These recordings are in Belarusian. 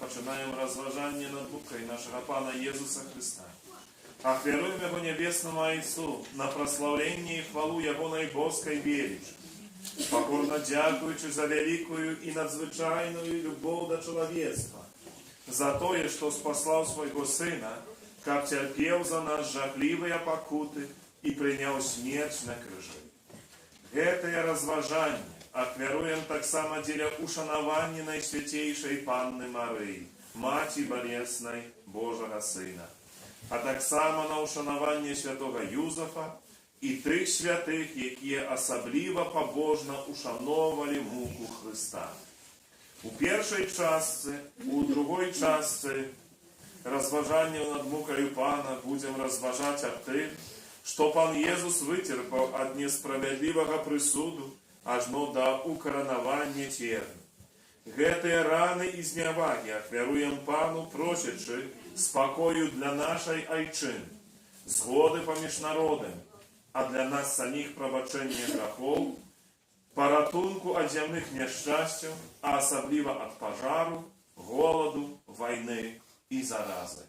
Починаємо розважання над букою нашого Пана Єзуса Христа. Ахвяруем Его Небесному Отцу на прославление и хвалу Его наибоской величи, покорно дякуючи за великую и надзвичайную любовь до человечества, за то, что спаслал своего Сына, как терпел за нас жахливые покуты и принял смерть на крыже. Это розважання ахвяруем так само деля ушанування Найсвятейшей Панны Марии, Маті Болесной Божого Сина, а так само на ушанування святого Юзефа і тих святих, які особливо побожно ушановували муку Христа. У першій частці, у другій частці розважання над мукою Пана будемо розважати об тим, що Пан Єзус витерпав від несправедливого присуду аж до укоронування терну. Гэтыя раны і знявагі ахвяруем Пану, просячы спакою для нашай айчыны, згоды паміж народамі, а для нас саміх прабачэння грахоў, паратунку ад зямных няшчасцяў, а асабліва ад пажару, голаду, вайны і заразы.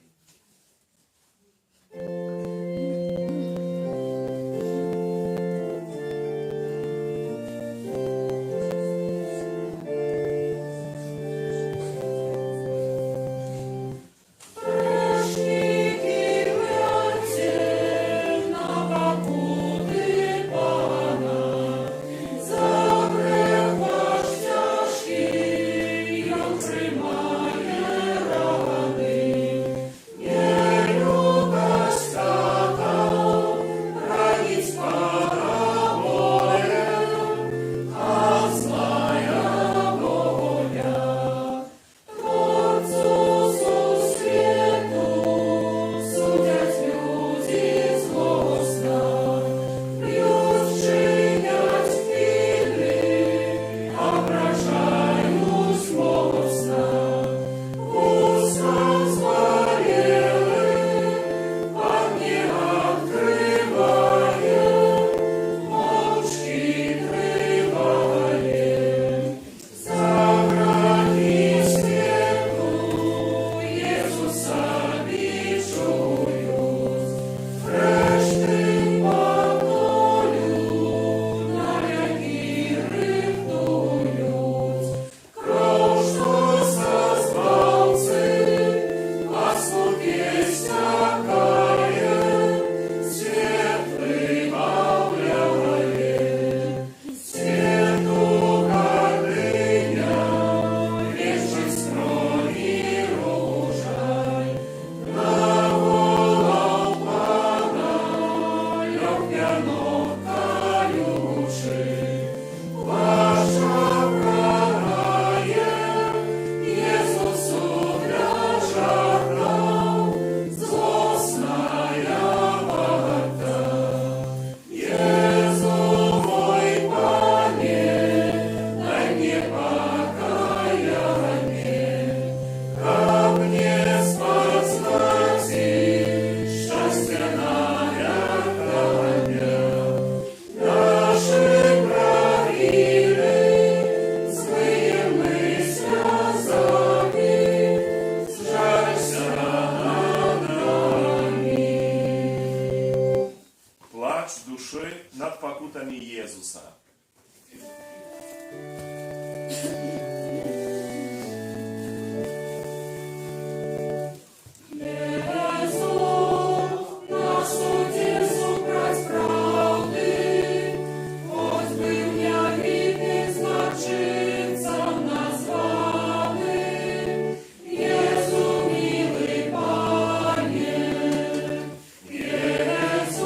Над покутами Єзуса. Jezu,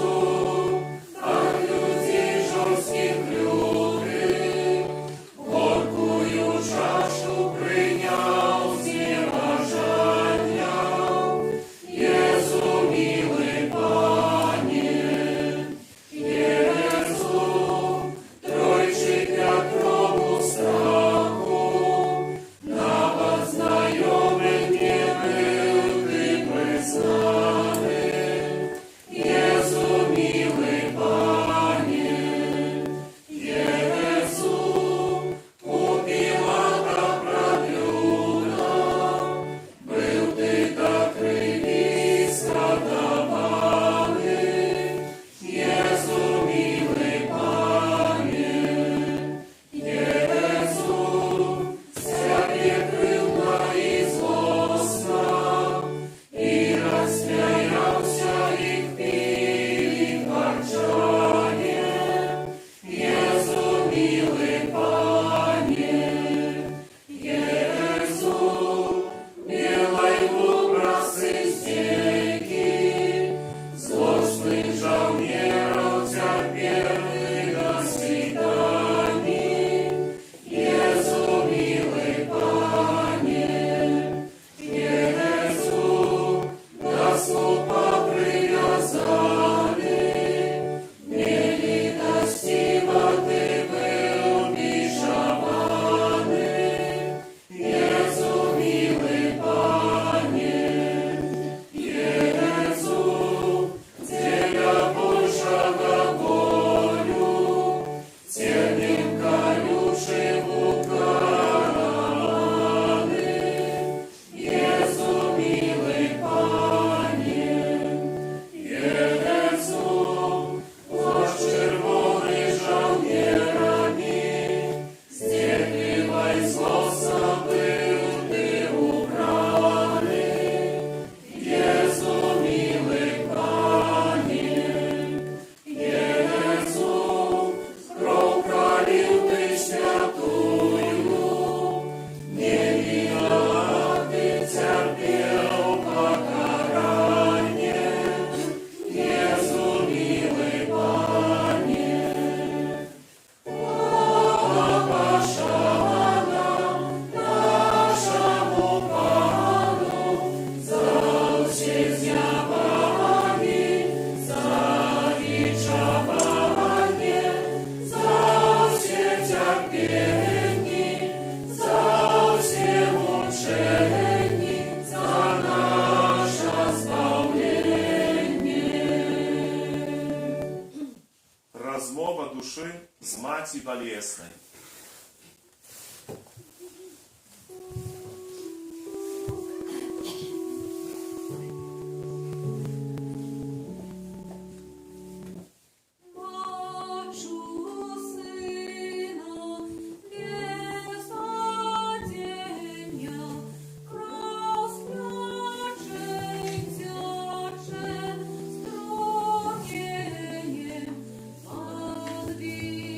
размова души з Маці Болеснай.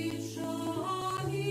Odwieczani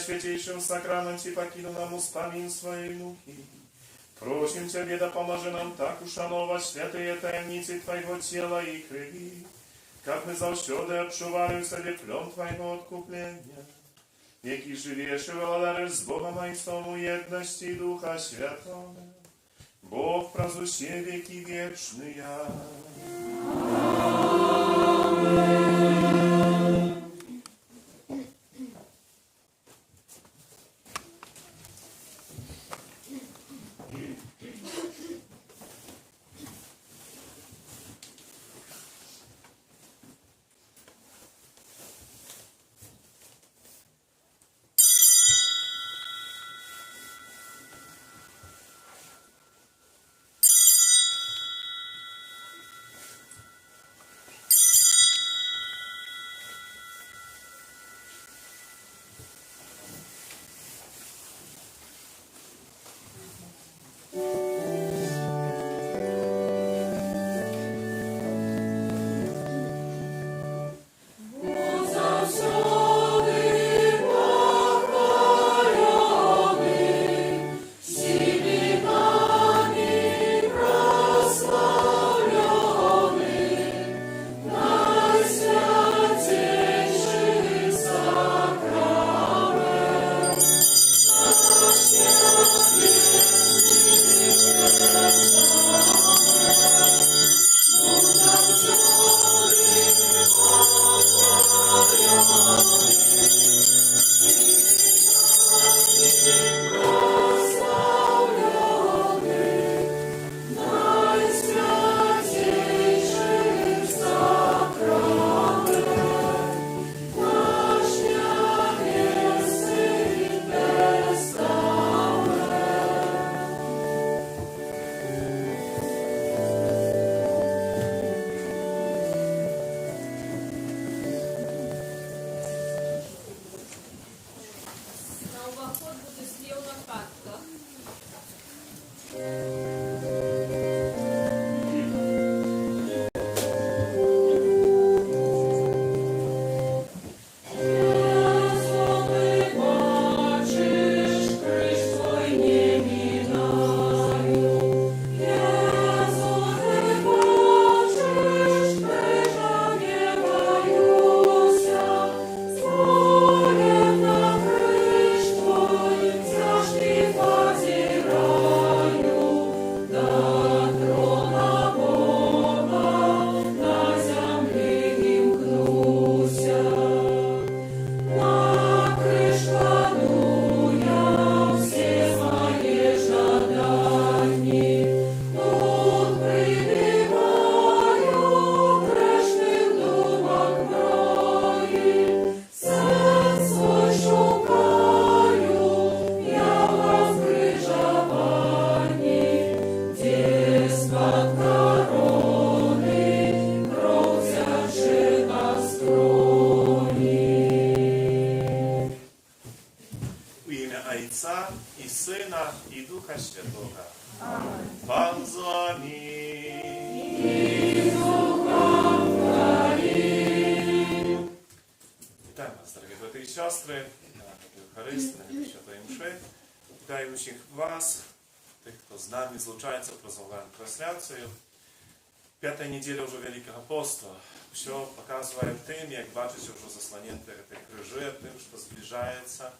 Святейшем Сакраменте покинул нам успомин своей внуки. Просим Тебя, да поможи нам так ушановать святые таємниці Твоего тела и крови, как мы завсёды отчували в себе плен Твоего откупления, який живешь и владаришь с Богом Отцом у едности Духа Святого, Бог празднуй все веки вечные. Отца и Сына и Духа Святого. Аминь. Пан з вами. Вітаю вас, дорогі брати і сестри, на Євхаристії, на Святої Мши. Вітаю усіх вас, тих, хто з нами злучається про онлайн трансляцію. П'ята неділя вже Великого посту. Все показує тим, як бачите, вже заслоненте крижі, тим, що зближається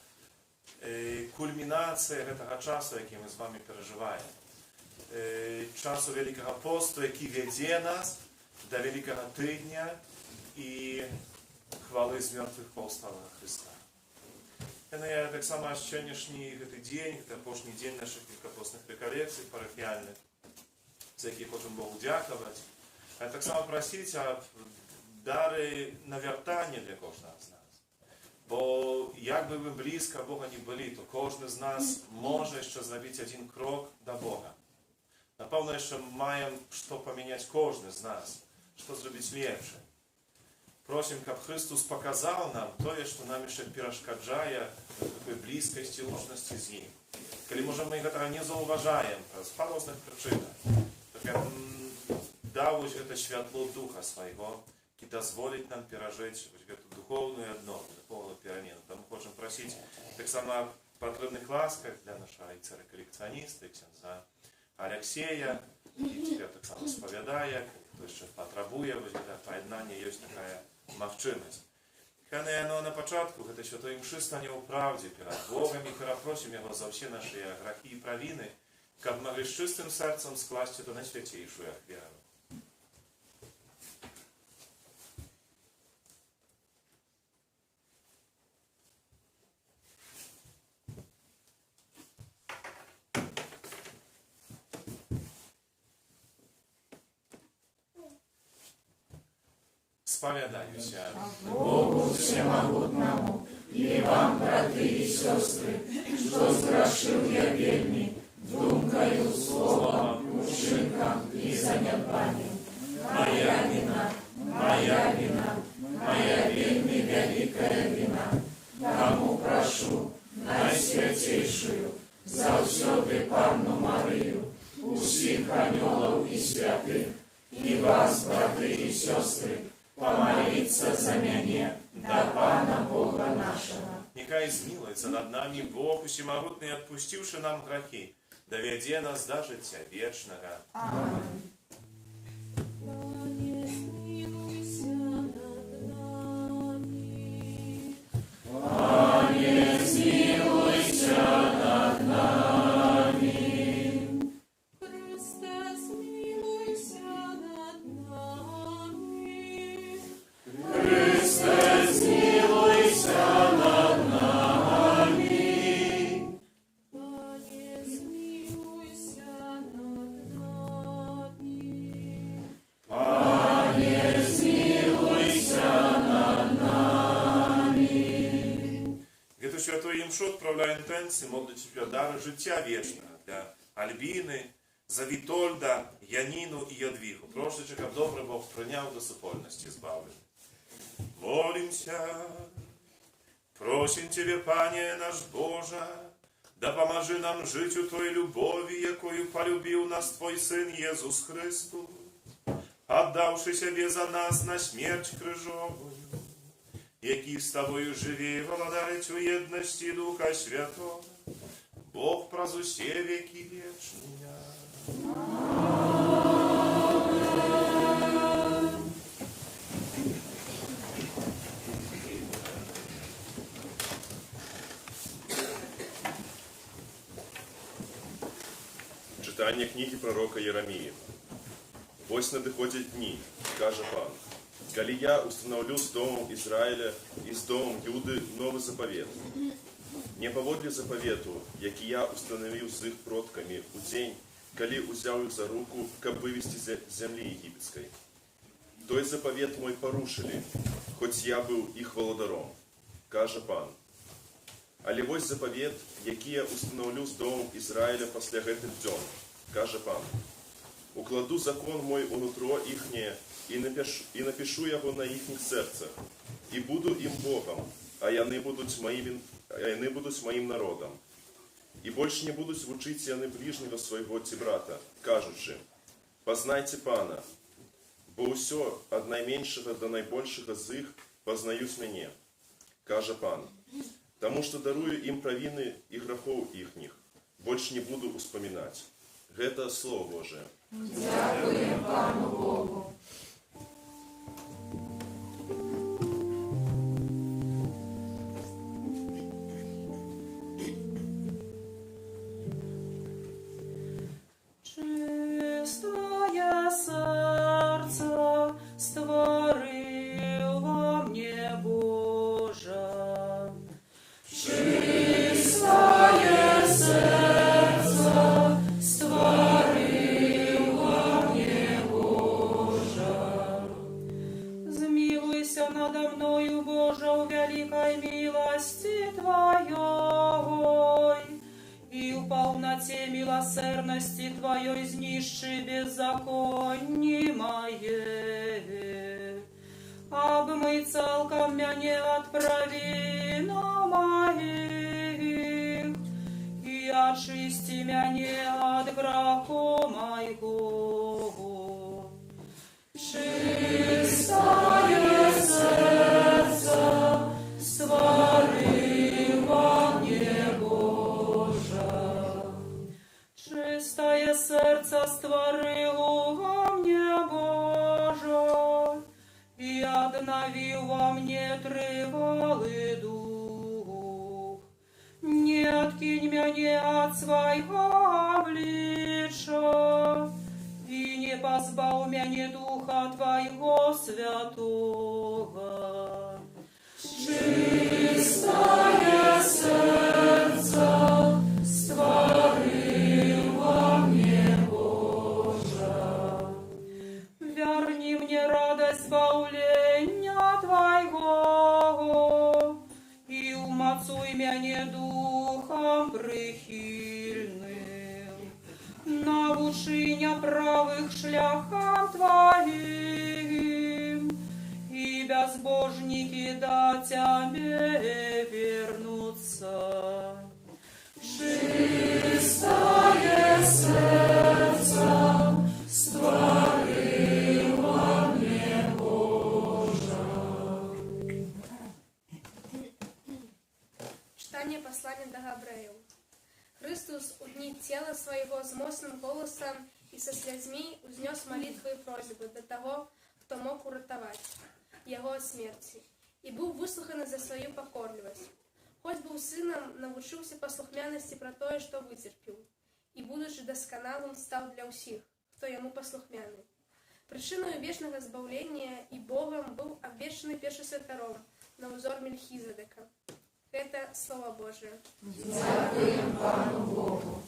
кульмінація того часу, який ми з вами переживаємо. Часу Великого посту, який веде нас до Великого тижня і хвали з мертвих повсталого Христа. Я так само сьогоднішній день, це пошній день наших великопостних реколекцій парафіальних, за які хочемо Богу дякувати. А так само просити об дари навертання для кожного з нас. Бо як би ми близько Бога не були, то кожен з нас може ще зробити один крок до Бога. Напевно, що маємо що поміняти кожен з нас, що зробити ліпше. Просим, щоб Христос показав нам то, що нам ще перешкоджає такої близькості, лучності з Ним. Коли, може, ми цього не зауважаємо, з різних причин, то дав ось це світло Духа Свого, який дозволить нам пережити эту духовную одно, духовную перемену. Тому хочам прасіць таксама патрэбных ласках для нашага рыцара-калекцыяніста, ксяндза Алексея, і цяпер таксама спавядае, хто яшчэ патрабуе паяднання, ёсць такая магчымасць. Хай яно на пачатку гэтай святой імшы стане ў праўдзе перад Богам і перапросім яго за ўсе нашыя грахі і правіны, каб маглі з чыстым сэрцам скласці ту найсвяцейшую ахвяру. Спавядаюся Богу Всемогутному и вам, браты и сестры, что сгрешил я вельми, думкою, словом, учинком и занятанием. Моя вина, моя вельми великая вина. Тому прошу найсвятейшую, завсёды Панну Марию, усіх анёлов и святых, и вас, браты и сестры, помолиться за меня, до Пана Бога нашего. Нехай змилуется над нами Бог усемогутный, отпустивший нам грехи, доведе нас до життя вечного. Аминь. Пане, змилуйся над нами. Христе, змилуйся над нами. Христе, змилуйся над нами. Пане, змилуйся над нами. Пане, змилуйся над нами. Гэту святую імшу адпраўляем тэнцы, модлячы дары жыцця вечнага для Альбіны, за Вітольда, Яніну і Ядвігу. Прошчачы, каб добры Бог прыняў да супольнасці збавлення. Молимся, просим Тебе, Пане наш Боже, да поможи нам жить у той любові, якою полюбив нас Твой Сын Єсус Христос, отдавши себе за нас на смерть крижовую, який з Тобою живе, владають у єдності Духа Святого, Бог праз усе веки вечные. Читання книги пророка Єремії. «Вось надыходзяць дні, каже Пан, калі я установлю з домом Ізраїля і з домом Юды новый запавет. Не паводле запавету, які я установіў з іх продкамі у дзень, калі узяў іх за руку, каб вывесці з зямлі егіпетскай. Той запавет мой парушылі, хоць я быў іх валадаром, каже Пан. Але вось запавет, які я установлю з домом Ізраїля пасля гэтых дзён, каже Пан. Укладу закон мой унутро іхняе і напишу яго на іхніх сэрцах, і буду ім Богом, а яны будуць маім народам. І больш не будуць вучыць яны бліжняга свайго ці брата, кажучы: пазнайце Пана, бо ўсё ад найменшага да найбольшага з іх пазнаюць мяне, каже Пан. Таму што дарую ім правіны і грахоў іхніх, больш не буду успамінаць. Гэта Слово Божие. Дякуем Пану Богу. Чистое сердце створил во мне Боже. Чистое сердце створил во мне Боже. Змилуйся надо мною, Боже, в великой милости Твоей, и в полноте милосердности Твоей знищи беззаконие мое. Обмый целком меня от провин моих, и очисти меня от греха моего. Чистое сердце створил сердца створило во мне, Боже, и обновил во мне тривалый дух. Не откинь меня от своего обличия, и не позбавь меня Духа Твоего Святого. Чистое сердце створил во мне, Боже. Верни мне радость избавления Твоего, и умацуй меня духом прихильным. Научи меня правых шляхам Твоим, и безбожники до Тебе вернутся. Чистое сердце створил во мне, Боже. Читание послания до Гаврею. Христос у дни тела своего с мощным голосом и со слезьми узнес молитвы и просьбы до того, кто мог уратовать его от смерти, и был выслухан за свою покорливость. Хоть был сыном, научился послухмяности про то, что вытерпел, и, будучи досконалым, стал для всех, кто ему послухмяный. Причиной вечного избавления и Богом был обвешанный первосвятором на узор Мельхизедека. Это Слово Божие. Дякуємо Пану Богу.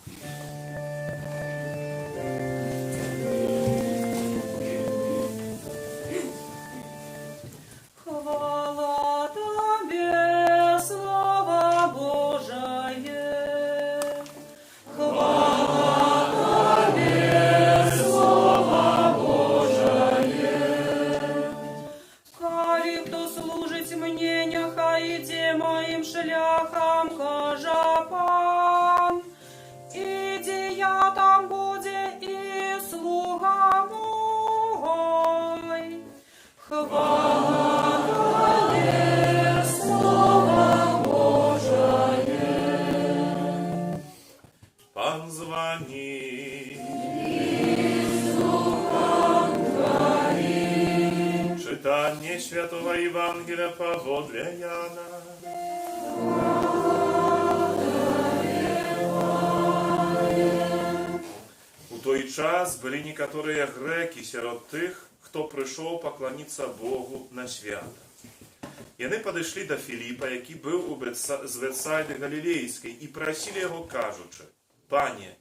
Хвала Тебе, Слово Божие. Хвала Тебе, Слово Божие. Коли кто служить мне, нехай иде моим шляхам, кажа Пан. Иди я там буде и слуга мой. Хвала Тебе, Слово Божие. Пан з вами. Читание Святого Евангелия поводле Яна. У той час были некоторые греки сярод тых, хто прийшов поклониться Богу на свято. Яны подійшли до Філіпа, який був з Вецсайди Галілейської, і просили його, кажучи: «Пане,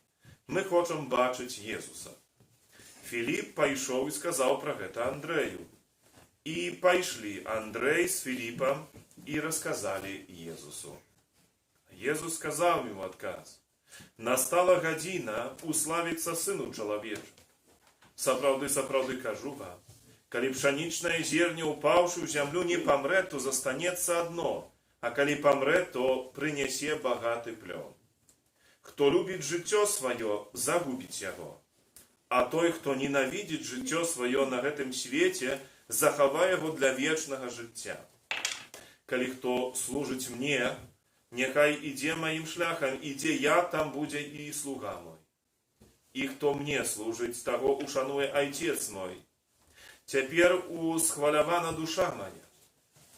ми хочемо бачити Єсуса». Філіп пайшов і сказав про це Андрею. І пайшли Андрей з Філіпом і розказали Єсусу. Єсус сказав йому отказ: «Настала година уславиться Сину Чоловічому. Сапраўды, сапраўды кажу вам, калі пшанічнае зерне, упаўшы ў зямлю, не памрэ, то застанецца адно, а калі памрэ, то прынясе багаты плён. Хто любіць жыццё сваё, загубіць яго, а той, хто ненавідзіць жыццё сваё на гэтым свеце, захавае яго для вечнага жыцця. Калі хто служыць мне, няхай ідзе маім шляхам, ідзе я, там будзе і слуга мой. І хто мне служыць, таго ушануе Айцец мой. Цяпер усхвалявана душа моя.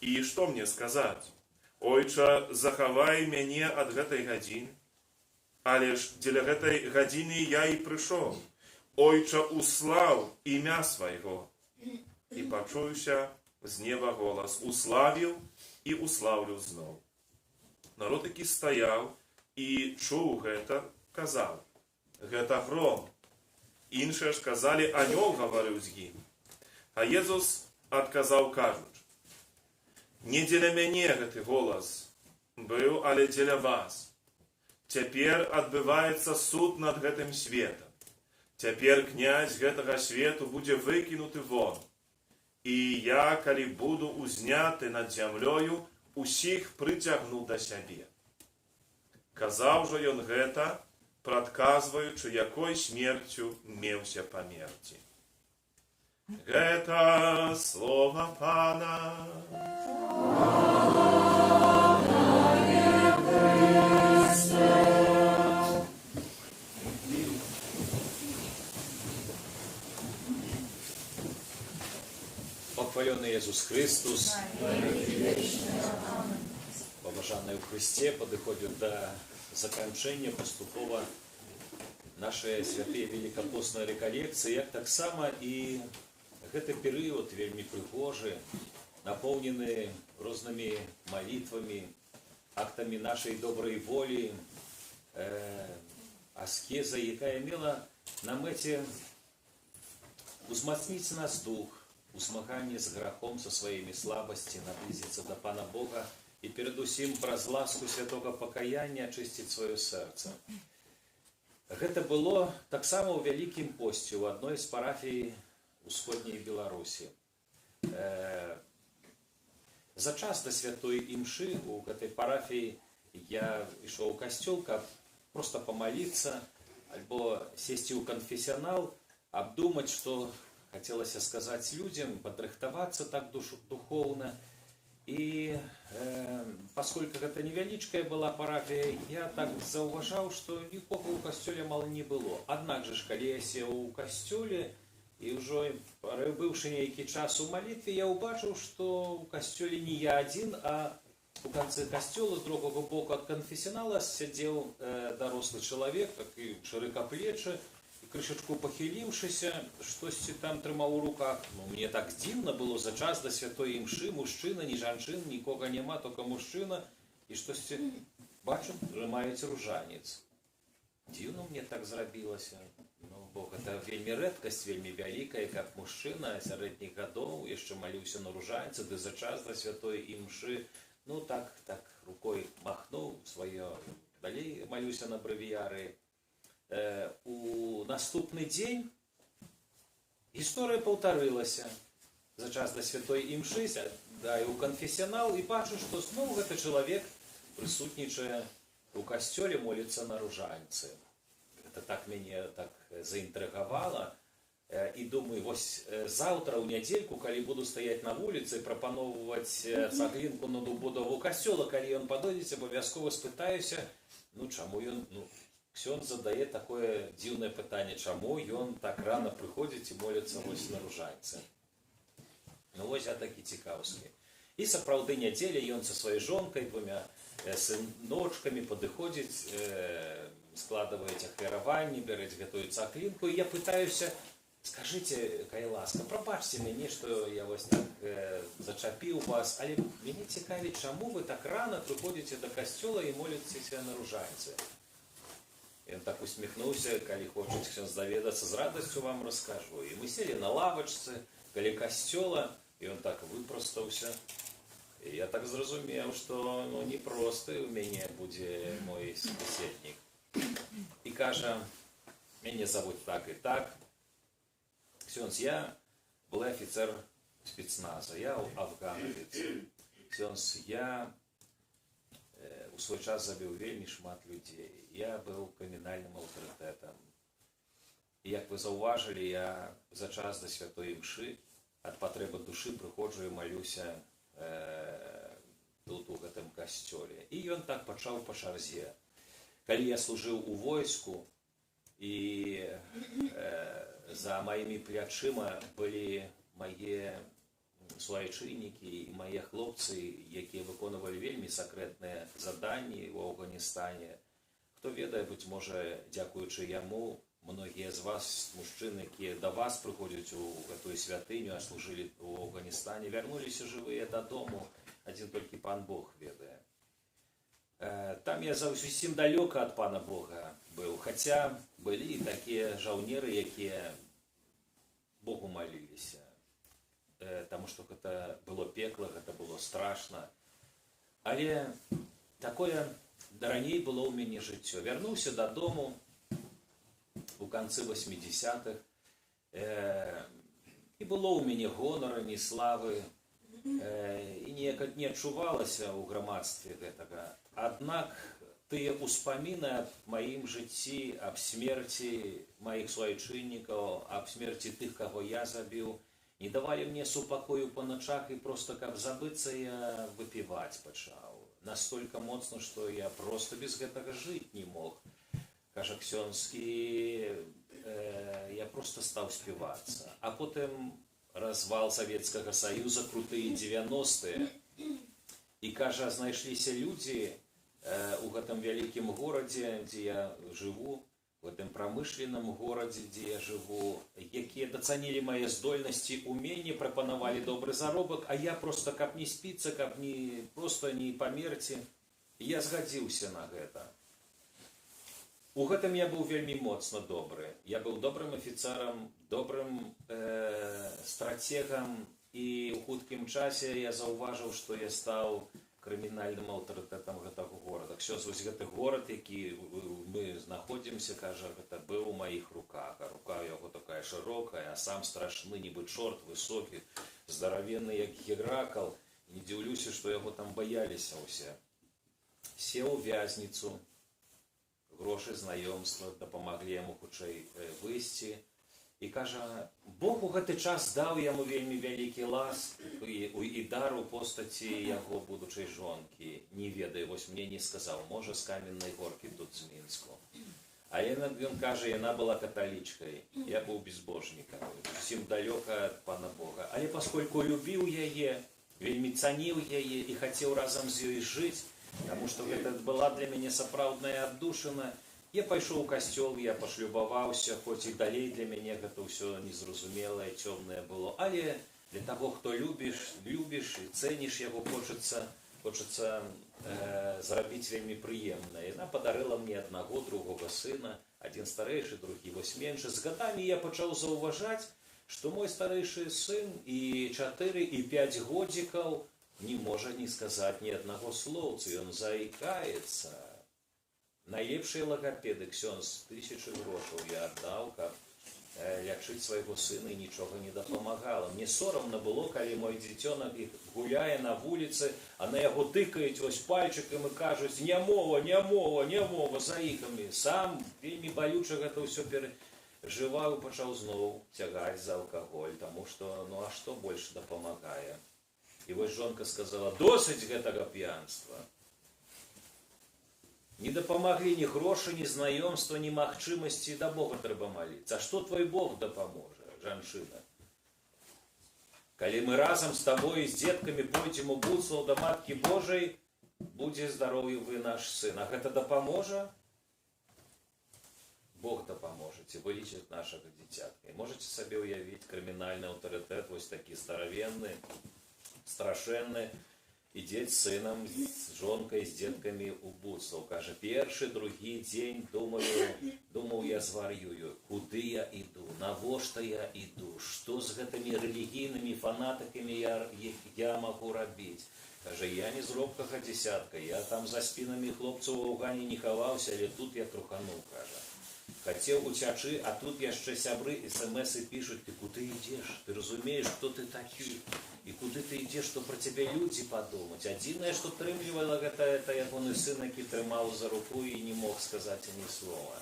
І што мне сказаць? Ойча, захавай мяне ад гэтай гадзіны. Але ж дзеля гэтай гадзіны я і прыйшоў. Ойча, услаў імя свайго. І пачуўся з неба голас: уславіў і услаўлю зноў. Народ, які стаяў і чуў гэта, казаў: гэта гром. Іншыя ж казалі: анёл гаварыў з ім. А Езус адказаў, кажучы: не дзеля мяне гэты голас быў, але дзеля вас. Цяпер адбываецца суд над гэтым светам. Цяпер князь гэтага свету будзе выкінуты вон. І я, калі буду узняты над зямлёю, усіх прыцягну да сябе. Казаў жа ён гэта, прадказваючы, якой смерцю меўся памерці. Гэта слова Пана. Похваленный Иисус Христос, побажанные в Христе, подходят до заканчэння паступова наши святые великопостные реколекции, як таксама і гэты перыяд вельмі прыгожы, наполнены рознымі молитвами, актами нашей доброй воли, аскеза, якая мела на мэце узмацніць нас дух, у змаганні з грахом со своими слабости, наблизиться до Пана Бога и перед усім праз ласку святого покаяния очистить свое сердце. Гэта было таксама ў вялікім посце у адной з парафій усходняй Беларусі. За час до святой імшы у гэтай парафіі я ішоў у касцёл, каб просто помолиться, альбо сесці ў канфесіянал, обдумать, что хотелось сказать людям, подрыхтоваться так духовно. И поскольку это невеличкая была парафия, я так зауважал, что нікога у касцёле мало не было. Однак же, коли я сел у касцёле, и уже бывший некий час у молитве, я убачил, что у касцёле не я один, а у конце касцёла, с другого боку от конфессионала, сидел дорослый человек, такой широкоплечий, крышечку похилившийся, штось там трымаў у руках. Ну, мне так дзіўна было за час до святой імшы, мужчына, ні жанчын, нікога няма, только мужчына, і штось бачу, трымаеце ружанец. Дзіўна мне так зрабілася. Ну, бо гэта вельмі рэдкасць, вельмі вялікая, каб мужчына сярэдніх гадоў яшчэ маліўся на ружанцы, ды за час до святой імшы, ну так рукой махнуў сваё, далей малюся на бравіяры. У наступны дзень гісторыя паўтарылася. За час до святой імшы, да, і ў канфесіянал, і бачу, што зноў гэты чалавек прысутнічае у касцёле, моліцца на ружанцы. Гэта так мяне так заінтрыгавала. І думаю, вось заўтра ў нядзельку, калі буду стаяць на вуліцы, прапаноўваць цаглінку на добудову касцёла, калі ён падойдзе, абавязкова спытаюся, ну чаму ён, ксёндз задае такое дзіўнае пытанне, чаму ён так рана прыходзіць і моліцца вось на ружанцы. Ну вось я такі цікаўскі. І сапраўды нядзеля ён са сваёй жонкай, двумя сыночкамі падыходзіць, складваюць ахвяраванні, бярэць гэтую цаглінку, і я пытаюся, скажите, кай ласка, прабачце мяне, што я вось так зачапіў вас, але мяне цікавіць, чаму вы так рана прыходзіце да касцёла і моліцеся на ружанцы? Ён так усміхнуўся, калі хочуць ксёндз даведацца, з радасцю вам раскажу. І мы сели на лавачцы каля касцёла, і ён так выпрастаўся. І я так зразумеў, што непросты ў мяне будзе мой собеседнік. І кажа, мяне завуць так і так. Ксёндз, я был офицер спецназа, я афганец. Ксёндз, я у свой час забіў вельмі шмат людзей. Я быў крымінальным аўтарытэтам. І як вы заўважылі, я за час да святой імшы ад патрэбы душы прыходжу і малюся тут у гэтым касцёле. І ён так пачаў па чарзе. Калі я служыў у войску, і за маімі плячыма былі мае суайчыннікі і мае хлопцы, якія выконвалі вельмі сакрэтныя заданні ў Афганістане. Хто ведае, быць можа, дзякуючы яму, многія з вас, мужчыны, якія да вас прыходзяць у гэтую святыню, а служылі ў Афганістане, вярнуліся жывыя дадому, адзін толькі Пан Бог ведае. Там я зусім далёка ад Пана Бога быў, хаця былі такія жаўнеры, якія Богу маліліся. Таму што гэта было пекла, гэта было страшна. Але такое раней было ў мяне жыццё. Вярнуўся дадому у канцы 80-х. І было ў мяне гонара, ні славы. І неяк не адчувалася ў грамадстве гэтага. Аднак тыя ўспаміны аб маім жыцці, аб смерці маіх суайчыннікаў, аб смерці тых, каго я забіў, не давалі мне супакою па начах, і проста, каб забыцца, я выпіваць пачаў. Настолькі моцна, што я проста без гэтага жыць не мог. Кажа ксёндз, і я проста стаў співацца. А потым развал Советского Союза, крутые 90-е. И, кажа, знайшліся люди у гэтым вялікім горадзе, дзе я жыву, в гэтым прамышленным горадзе, дзе я жыву, якія дацанілі мае здольнасці, уменні, прапанавалі добры заробак, а я просто, каб не спіцца, каб просто не памерці, я згадзіўся на гэта. У гэтым я быў вельмі моцна добры. Я быў добрым афіцарам, добрым стратегам, і ў хуткім часе я заўважыў, што я стаў крымінальным аўтарытэтам гэтага горада. Ксёндз, вось гэты горад, які мы знаходзімся, кажа, гэта быў у маіх руках, а рука яго такая шырокая, а сам страшны, нібы чорт, высокі, здаравенны, як Геракл. Не дзіўлюся, што яго там баяліся ўсе. Сеў у вязніцу, грошы, знаёмства дапамаглі яму хутчэй выйсці. І, кажа, Бог у гэты час даў яму вельмі вялікі ласк і дар у постаці яго будучай жонкі. Не ведаю, вось мне не сказаў, можа, з Каменнай Горкі тут з Мінску. А ён кажа, яна была каталічкай, я быў безбожнікам, зусім далёка ад Пана Бога. Але паскольку любіў яе, вельмі цаніў яе і хацеў разам з ёй жыць, таму што гэта была для мяне сапраўдная аддушына, я пайшоў у касцёл, я пашлюбаваўся, хоць і далей для мяне гэта ўсё незразумелае, цёмнае было. Але для таго, хто любіш і цэніш яго, хочацца зрабіць вельмі прыемна. Яна падарыла мне аднаго, другога сына, адзін старэйшы, другі вось меншы. З гадамі я пачаў заўважаць, што мой старэйшы сын і 4, і 5 годзікаў не можа не сказаць ні аднаго слоўцу, ён заікаецца. Найлепшыя лагапеды, ксёндз, 1000 грошаў я аддаў, каб лячыць свайго сына, і нічога не дапамагала. Мне сорамна было, калі мой дзіцёнак гуляе на вуліцы, а на яго тыкаюць вось пальчыкам і кажуць: не мова, за ікамі. Сам вельмі балюча гэта ўсё перажываў, пачаў зноў цягаць за алкаголь, таму што, а што больш дапамагае? І вось жонка сказала: досыць гэтага п'янства. Не дапамаглі ні грошы, ні знаёмства, ні магчымасці, да Бога трэба маліцца. А што твой Бог дапаможа, жанчына? Калі мы разам з табой і з дзеткамі пойдзем у Буцлаў да Маткі Божай, будзе здаровы вы наш сын. А гэта дапаможа? Бог дапаможа, ці вылечыць нашага дзіцятка. І можаце сабе ўявіць крымінальны аўтарытэт, вось такі старавенны, страшэнны, ідзець з сынам, з жонкай, з дзеткамі ў Буцлаў. Кажа, першы, другі дзень думаў, я звар'юю. Куды я іду? Навошта я іду? Што з гэтымі рэлігійнымі фанатыкамі я магу рабіць? Кажа, я не з робкага дзесятка, я там за спінамі хлопцаў у Афгане не хаваўся, але тут я трухануў, кажа. Хацеў уцячы, а тут яшчэ сябры смс-ы пішуць: ты куды ідзеш? Ты разумееш, хто ты такі? І куды ты ідзеш, што пра цябе людзі падумаць? Адзінае, што трымлівала, гэта ягоны сын, які трымаў за руку і не мог сказаць ані слова.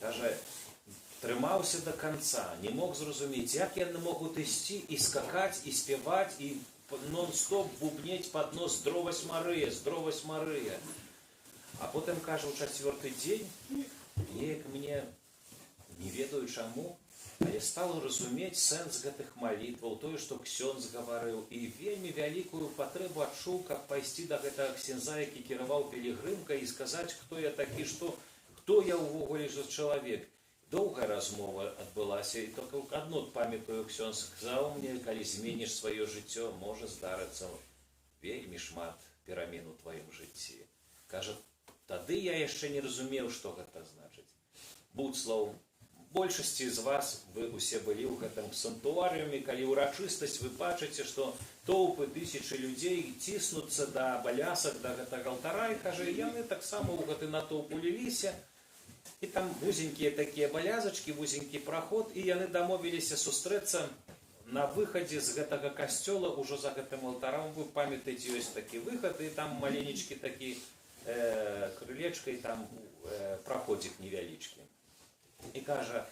Кажа, трымаўся да канца, не мог зразумець, як яны могуць ісці і скакаць, і спяваць, і нон-стоп бубнець пад нос: здровасць Марыя, здровасць Марыя. А потым, кажа, у 4-й дзень, неяк мне, не ведаю чаму, але стала разумець сэнс гэтых малітваў, тое, што ксёндз гаварыў, і вельмі вялікую патрэбу адчуў, каб пайсці да гэтага ксяндза, які кіраваў пілігрымкай, і сказаць, хто я такі, хто я ўвогуле за чалавек. Доўгая размова адбылася, і толькі адно памятаю, ксёндз сказаў мне: калі зменіш сваё жыццё, можа здарыцца вельмі шмат перамен у тваім жыцці. Кажа, тады я яшчэ не разумеў, што гэта значыць. Буцлаў, большасці з вас, вы усе былі ў гэтым санктуарыуме, калі ўрачыстасць, вы бачыце, што тоўпы, тысячы людзей ціснуцца да балясак, да гэтага алтара, і, кажа, яны таксама ў гэты натоўп уліліся, і там вузенькія такія балязачкі, вузенькі праход, і яны дамовіліся сустрэцца на выхадзе з гэтага касцёла, ужо за гэтым алтаром. Вы памятаеце, ёсць такі выхад, і там маленечкі такі крылечкай, там праходзік невялічкі. І кажа,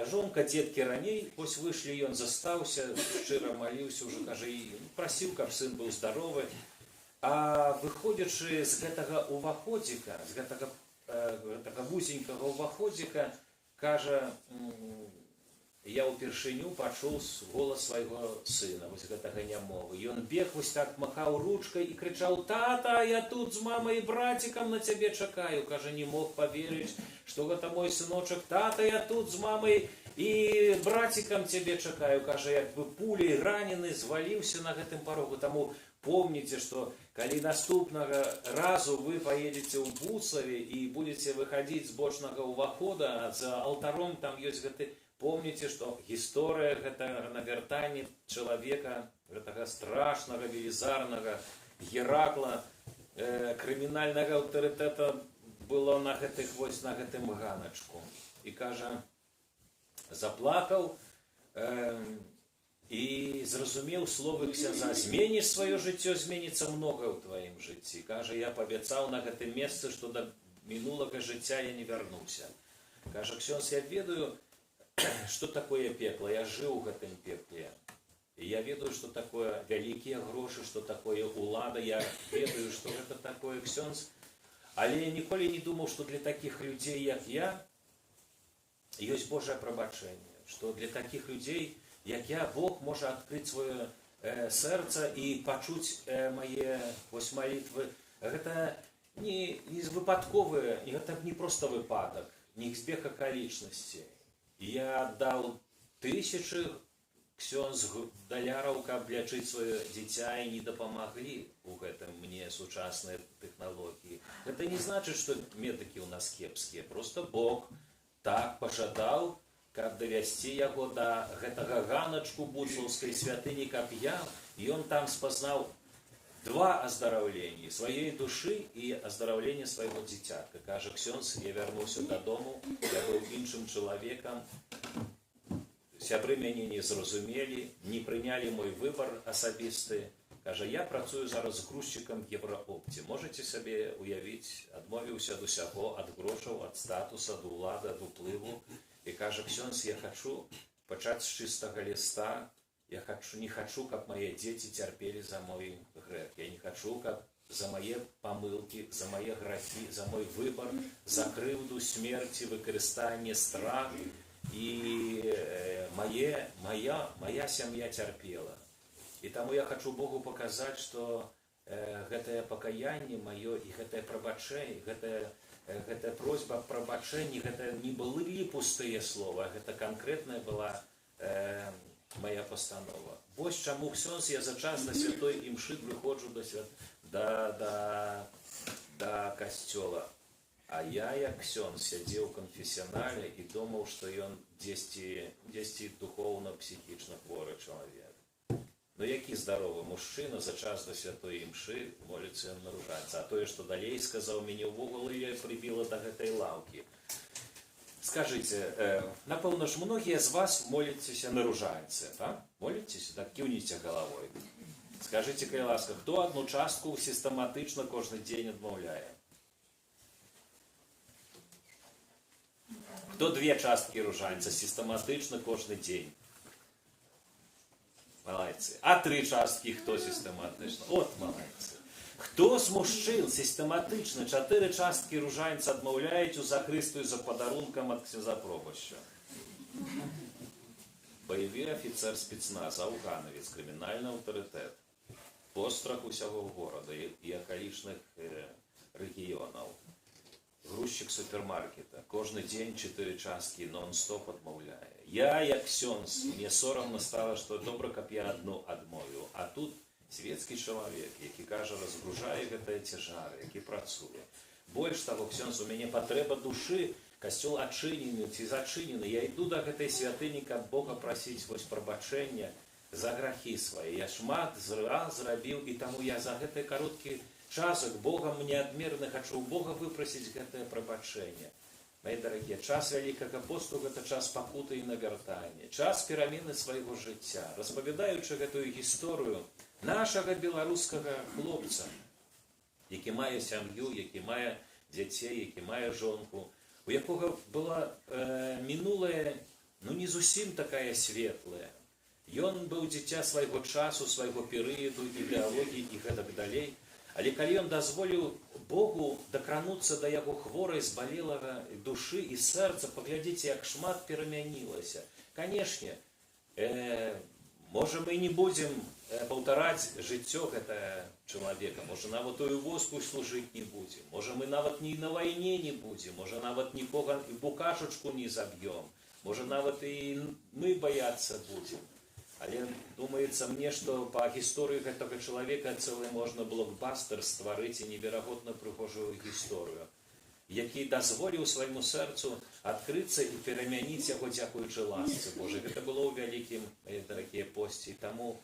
жонка, дзеткі раней, вось выйшлі, ён застаўся, шчыра маліўся, ўжо, кажа, і прасіў, каб сын быў здаровы. А выходзячы з гэтага уваходзіка, з гэтага вузенькага уваходзіка, кажа, я ўпершыню пачуў голас свайго сына, вось гэтага нямого. І ён бег, вось так махаў ручкай і крычаў: «Тата, я тут з мамай і братикам на цябе чакаю». Кажа, не мог поверыць, што гэта мой сыночак. «Тата, я тут з мамай і братикам цябе чакаю». Кажа, як бы пулей ранены, зваліўся на гэтым парогу. Таму помніце, што калі наступнага разу вы поедете ў Буцаве і будете выходить з бочнага ўвахода, за алтаром там ёсць гэты. Помните, что гісторыя гэтага навяртання чалавека, гэтага страшнага, велізарнага Геракла, крымінальнага аўтарытэта было на гэтым ганачку. І кажа, заплакаў і зразумеў словы ксяндза: «Зменіш сваё жыццё, зменіцца многа ў тваім жыцці». Кажа, я пабяцаў на гэтым месцы, што да мінулага жыцця я не вярнуся. Кажа, ксёндз, я ведаю, что такое пекло, я жил в этом пекле. И я ведаю, что такое великие гроши, что такое улада, я ведаю, что это такое ксёндз. Але я николи не думал, что для таких людей, как я, есть Божье пробачение. Что для таких людей, как я, Бог может открыть свое сердце и почуть мои молитвы. Это не выпадковые, это не просто выпадок, не збег околичностей. Я отдал 1000 ксёндз даляраў, каб лячыць сваё дзіця, і не дапамаглі у гэтым мне сучасныя тэхналогіі. Гэта не значыць, што медыкі ў нас кепскія. Просто Бог так пажадаў, каб давесці яго да гэтага ганачку буцаўскай святыні, каб я, і ён там спазнаў 2 аздараўлення сваёй душы і аздараўлення свайго дзіцятка. Кажа, ксёндз, я вярнуўся дадому, я быў іншым чалавекам, сябры мяне не зразумелі, не прынялі мой выбар асабісты. Кажа, я працую зараз грузчыкам Евраопці. Можаце сабе уявіць, адмовіўся ад усяго, ад грошаў, ад статуса, ад улады, ад уплыву. І кажа, ксёндз, я хачу пачаць з чыстага ліста. Я не хочу, каб мои дети терпели за мой грех. Я не хочу, каб за мои помылки, за мои грехи, за мой выбор, за крывду, смерти, выкарыстанне, страх. И моя семья терпела. И тому я хочу Богу показать, что гэтае покаяние мое и гэтае прабачэнне, гэтая просьба о прабачэнні, гэта не былі пустые слова, гэта конкретная была моя постанова. Вось чаму ксёндз я за час на святой імшы прыходжу да касцёла. А я, як ксёндз, сядзеў у канфесіянале і думаў, што ён дзесьці духоўна-псіхічна хворы чалавек. Ну які здаровы мужчына за час да святой імшы моліцца на ружанца. А тое, што далей сказаў, мяне ўвогуле прыбіла да гэтай лаўкі. Скажите, напэўна ж, многие из вас молитесь на ружанце, да? Молитесь? Так, кіўніце головой. Скажите, калі ласка, хто одну частку систематично кожны день адмаўляе? Хто 2 часткі ружанца систематично кожны день? Молодцы. А 3 часткі хто систематично? От молодцы. Хто з мужчин систематично 4 частки ружанця адмаўляють у закрыстую за подарунком от ксяндза Пробашча? Бойовий офіцер спецназа, афганавец, кримінальний авторитет, пострах усяго города і околичних регіонів, грузчик супермаркета, кожний день 4 частки нон-стоп адмаўляє. Я, як ксёндз, мне соромно стало, що добре, каб я одну адмовіў, а тут светскі чалавек, які кажа, разгружае гэтыя цяжары, які працуе. Больш таго, ксёндз, у мяне патрэба душы, касцёл адчынены ці зачынены. Я іду да гэтай святыні, каб Бога прасіць вось прабачэння за грахі свае. Я шмат зрабіў, і таму я за гэты кароткі часак Богам неадмерна хачу у Бога выпрасіць гэтае прабачэнне. Мои дорогие, час Великого посту – это час пакуты і навяртання, час перамены свайго жыцця. Распавядаючы гэтую гісторыю нашага беларускага хлопца, які мае сям'ю, які мае дзяцей, які мае жонку, у якога была мінулая, ну не зусім такая светлая. Ён быў дзіця свайго часу, свайго перыяду, ідэалогіі і гэтак далей. Але калі ён дазволіў Богу дакрануцца да яго хворай, збалелага душы і сэрца, паглядзіце, як шмат перамянілася. Канешне, можа, мы не будзем паўтараць жыццё гэтага чалавека, можа, нават у войску служыць не будзем, можа, мы нават ні на вайне не будзем, можа, нават нікога і букашачку не заб'ём, можа, нават і мы баяцца будзем. Але думаецца мне, што па гісторыі гэтага чалавека цэлы можна блокбастер стварыць і неверагодна прыгожую гісторыю, які дазволіў свайму сэрцу адкрыцца і перамяніць яго дзякуючы ласцы Божай. Гэта было ў вялікім, дарагія посці. Таму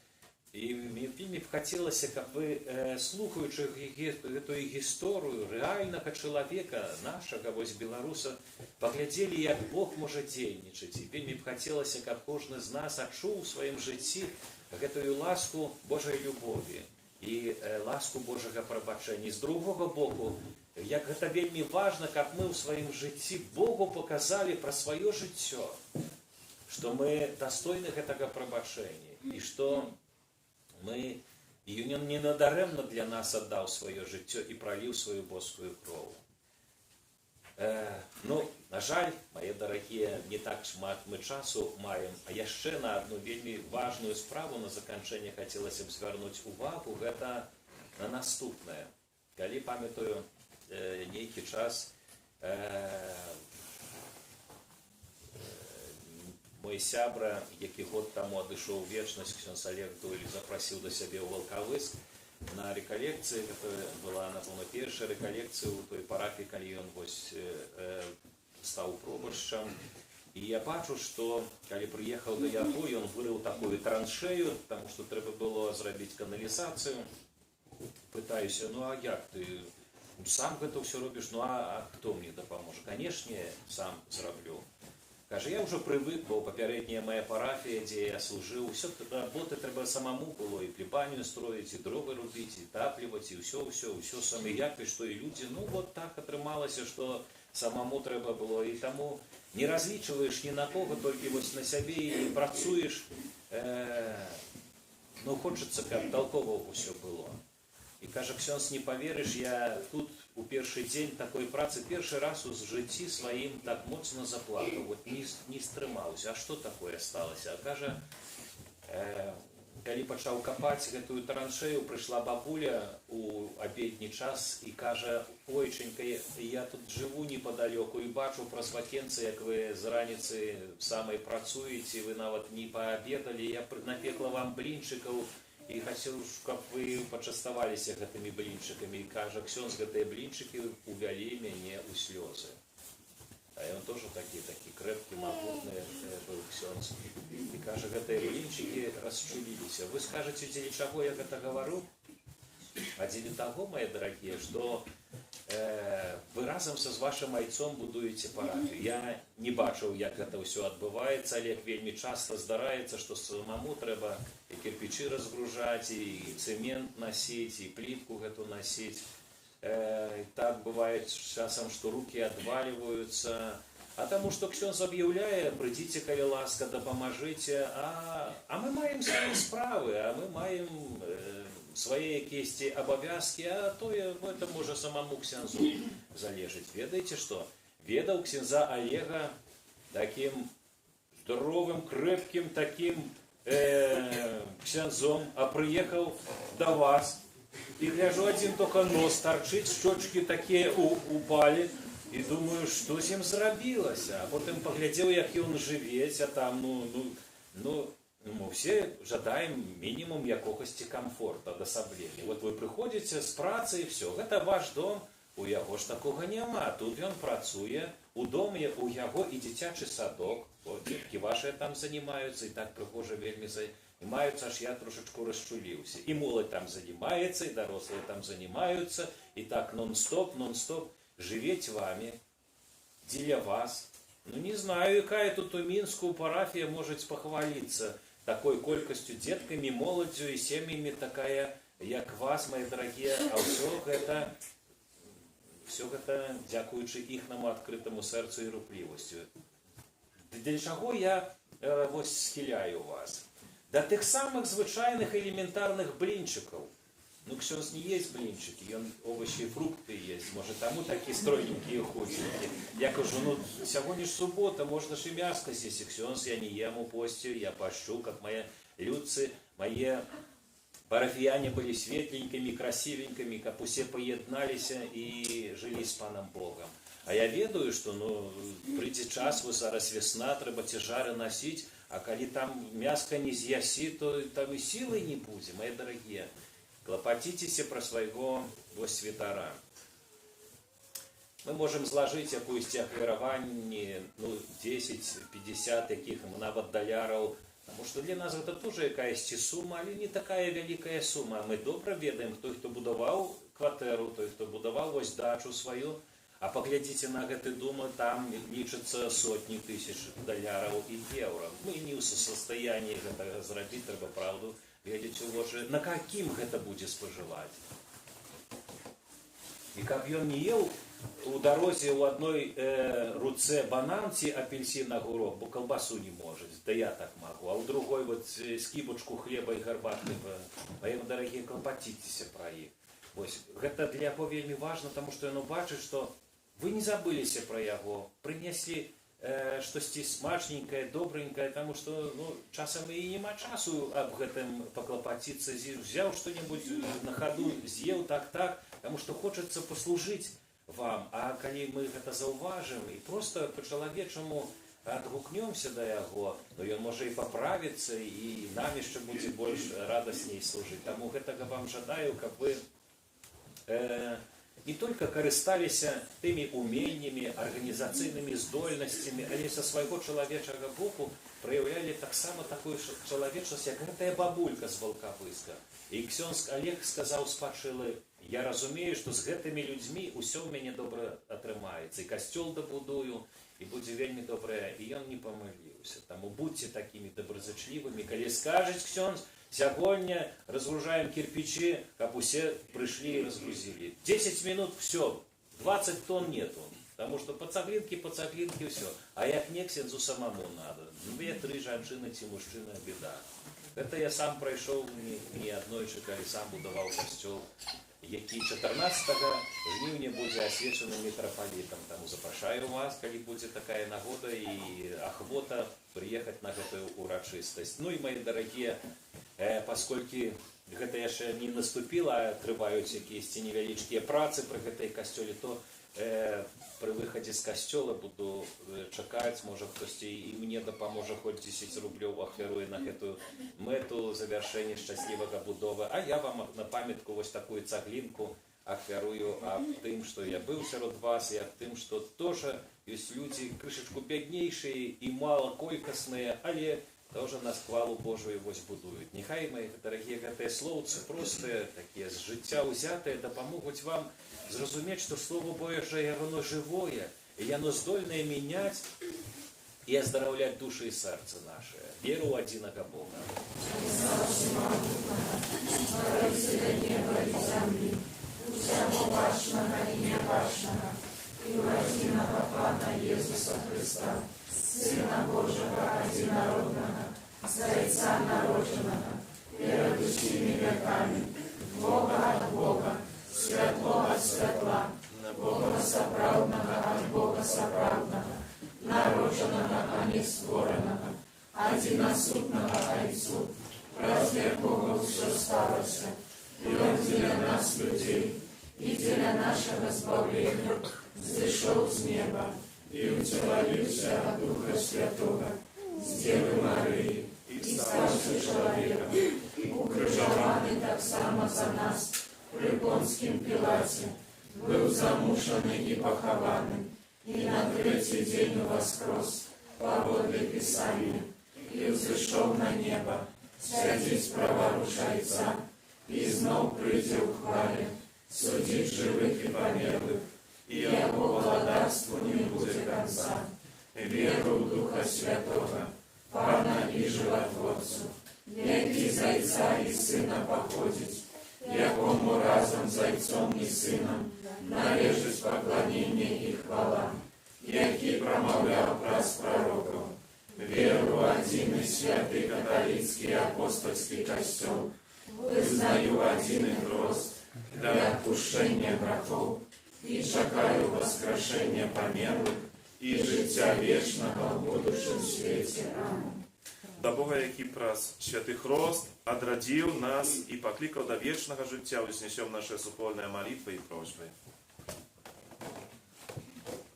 і вельмі б хацелася, каб вы, слухаючы гэтую гісторыю рэальнага чалавека, нашага, вось беларуса, паглядзелі, як Бог можа дзейнічаць. І вельмі б хацелася, каб кожны з нас адчуў у сваім жыцці гэтую ласку Божай любові і ласку Божага прабачэння. З другога боку, як гэта вельмі важна, каб мы ў сваім жыцці Богу паказалі пра сваё жыццё, што мы дастойны гэтага прабачэння і што мы, і ён не надарэмна для нас аддаў сваё жыццё і праліў сваю боскую кроў. На жаль, мае дарагія, не так шмат мы часу маем, а яшчэ на одну вельмі важную справу на заканчэнне хацелася б звярнуць увагу, гэта на наступнае. Калі памятаю, нейкі час мой сябра, які год таму адышоў у вечнасць, ксёндз Олег Дойль, запрасіў да сябе ў Валкавыск на рэкалекцыі. Гэта была, напэўна, першая рэкалекцыя ў той парафіі, калі ён стаў пробашчам. І я бачу, што калі прыехаў да яго, ён вырыў такую траншею, таму што трэба было зрабіць каналізацыю. Пытаюся, ну а як ты сам гэта ўсё робіш, ну а хто мне дапаможа? Канешне, сам зраблю. Кажа, я ўжо прывык, бо папярэдняя моя парафія, дзе я служыў, усё работы трэба самому было, і плебанію строіць, і дровы рубіць, і тапліваць, і ўсё самі якпі, што і людзі. Ну вот так атрымалася, што самому трэба было, і таму не разлічваеш ні на кого, толькі вось на сябе і працуеш. Ну, хочацца, каб толкова ўсё было. І кажа, ксёндз, не паверыш, я тут у першы дзень такой працы першы раз у жыцці сваім так моцна заплакаў, вот не стрымаўся. А што такое сталася? А кажа, калі пачаў капаць гэтую траншею, прыйшла бабуля у абедні час і кажа, ойченька, я тут жыву непадалёку і бачу праз вакенцы, як вы з раніцы самай працуеце, вы нават не паабедалі, я напекла вам блінчыкаў, і хацеў, каб вы пачаставаліся гэтымі блінчыкамі. І кажа, ксёндз, гэтыя блінчыкі увялі мяне ў слёзы. А ён тоже такі крэпкі, магутны быў ксёндз. І кажа, гэтыя блінчыкі расчуліліся. Вы скажаце, дзеля чаго я гэта гавару? А дзеля таго, мае дарагія, што вы разам са з вашым айцом будуеце парафію. Я не бачыў, як гэта ўсё адбываецца, але вельмі часта здараецца, што самому трэба і кірпічы разгружаць, і цэмент насіць, і плітку гэту насіць. Так бывае часам, што рукі адвальваюцца. А таму, што ксёндз аб'яўляе, прыйдзіце, калі ласка, дапамажыце, а мы маем свае справы, а мы маем свае якісь абавязкі, а тое, это можа самому ксяндзу залежыць. Ведаеце што? Ведаў ксяндза Олега такім здоровым, крэпкім, такім ксяндзом, а прыехаў да вас, і гляжу, адзін тока нос тарчыць, шчочкі такія упалі, і думаю, што з ім зрабілася. А потым паглядзеў, як ён жывець, а там, мы все жадаем мінімум якогасці комфорта, дасаблення. Вот вы прыходзіце з працы і все, гэта ваш дом, у яго ж такога няма. Тут ён працуе, у доме у яго і дзіцячы садок, дзеткі вашыя там занимаюцца, і так прыгожа вельмі занимаюцца, аж я трошачку расчуліўся. І моладзь там занимаецца, і дарослыя там занимаюцца, і так нон-стоп, жывець вами, дзеля вас. Ну, не знаю, якая тут у Мінску парафія можа пахваліцца такой колькасцю дзеткамі, моладзю і сем'ямі такая, як вас, мои дарагія, а ўсё гэта дзякуючы іхнаму адкрытаму сэрцу і руплівасцю. Для чаго я вось схіляю вас? Да тых самых звычайных элементарных блінчыкаў. Ну, ксёндз не есть блинчики, он овощи и фрукты есть. Может, тому такие стройненькие худенькие. Я кажу, ну, сегодня ж суббота, можно ж и мяско съесть. Ксёндз, я не ем у посте, я пощу, как мои людцы, мои парафияне были светленькими, красивенькими, как усе поеднались и жили с Паном Богом. А я ведаю, что, ну, прийде час, вот зараз весна, треба тяжары носить, а коли там мяско не з'яси, то там и силы не будет, мои дорогие. Клопотитесь про своего святара. Мы можем сложить якусь ахвяраванне, ну, 10-50 таких нават даляраў, потому что для нас это тоже якаясь сума, але не такая великая сума. Мы добра ведаем, той, хто будаваў кватэру, той, хто будаваў вось дачу свою, а поглядите на гэты дом, там лічыцца сотні тысяч даляраў і еўра. Мы не ў состоянии гэтага зрабіць, трэба правду глядзець у вочы, на каким гэта будзе спажываць. І каб ён не ел у дарозе ў адной руцэ банан ці апельсин на гурок, бо колбасу не может, да я так могу, а у другой вот скибочку хлеба и гарбатки, мои дорогие, клопотитесь про іх. Вось, гэта для яго вельмі важно, потому что ён бачыць, что вы не забыліся про яго, принесли штосьці смачненькое, добренькое, потому что, ну, часам и нема часу об гэтым поклопотиться, взял что-нибудь на ходу, съел так, потому что хочется послужить вам, а коли мы гэта заўважым и просто по-чалавечаму адгукнёмся да яго, то ён можа и поправиться, и нам яшчэ будзе больш радасней служить. Таму гэтага вам жадаю, каб вы не только карысталіся тымі уменнями, арганізацыйнымі здольнасцямі, але са свайго чалавечага боку праяўлялі таксама такую чалавечнасць, як гэтая бабулька з Волковыска. І ксёндз Олег сказаў спачылы: я разумею, што з гэтымі людзьмі ўсё ў мяне добра атрымаецца, і касцёл дабудую, і будзе вельмі добрае, і ён не памыліўся. Таму будьце такімі добразычлівымі, калі скажуць ксёндз: сегодня разгружаем кирпичи, как усе пришли и разгрузили. 10 минут, все, 20 тонн нету. Потому что по цаглинке, все. А як не ксензу самому надо. 2-3 женщины, ці мужчина, беда. Это я сам пройшов не одной, коли сам будував костюл, який 14 жнівня буде освячений митрополитом. Тому запрошаю вас, коли буде такая нагода и охота приехать на эту урочистость. Ну и мои дорогие, поскольку гэта яшчэ не наступила, а трываюць якісь невялічкія працы пры гэтай касцёле, то при выходе з касцёла буду чакаць, можа хтосьці і мне дапаможа, хоць 10 рублёў ахвяруе на гэтую мэту завяршэння шчаслівага будовы. А я вам на памятку вось такую цаглінку ахвярую аб тым, што я быў сярод вас, і аб тым, што тоже ёсць людзі крышачку бяднейшыя і малаколькасныя, але тоже на хвалу Божию вось будують. Нехай, мои дорогие, гэтыя словцы простые, такие з жыцця ўзятыя, дапамогуць вам зразумець, што Слово Божие, оно живое, и оно здольное менять и оздоровлять души и сердце наши. Веру в одиного Бога. И в единого Пана Иисуса Христа, Сына Божьего Одинородного, Зайца народженного, перед всеми веками, Бога от Бога, светло от светла, Бога соправдного от Бога соправдного, народженного, а не створенного, одиносутного Отцу, размер Бога все сталося, и Он для нас, людей, и для нашего избавления, зашел с неба и утеловился от Духа Святого, с Девы Марии, и ставший человеком, укрыжованный так само за нас, при Понским Пилате, был замученный и похованный, и на третий день воскрес, поводле Писания, и взошел на небо, сядеть праворуч Отца, и знов прийде в хвале, судить живых и померлых, и Его владарству не будет конца. Веру в Духа Святого, Пана и Животворцу, який Зайца и Сына походить, якому разом Зайцом и Сыном належить поклонение и хвала, який промовлял праз пророков, веру в один и святый католицкий апостольский костел, Wyznаю один chrost dla odpuszczenia grzechów i czekаю воскрешения померлых i życia wiecznego w будущем świecie. Amen. Да Бога, який праз святый Хрост одрадил нас и покликал до вечного життя, вознесем наши супольные молитвы и просьбы.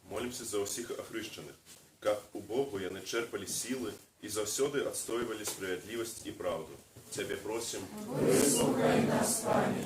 Молимся за усіх охрещених, как у Бога яны черпали силы и завсёды отстаивали справедливость и правду. Тебе просим, Выслухай нас, Пане.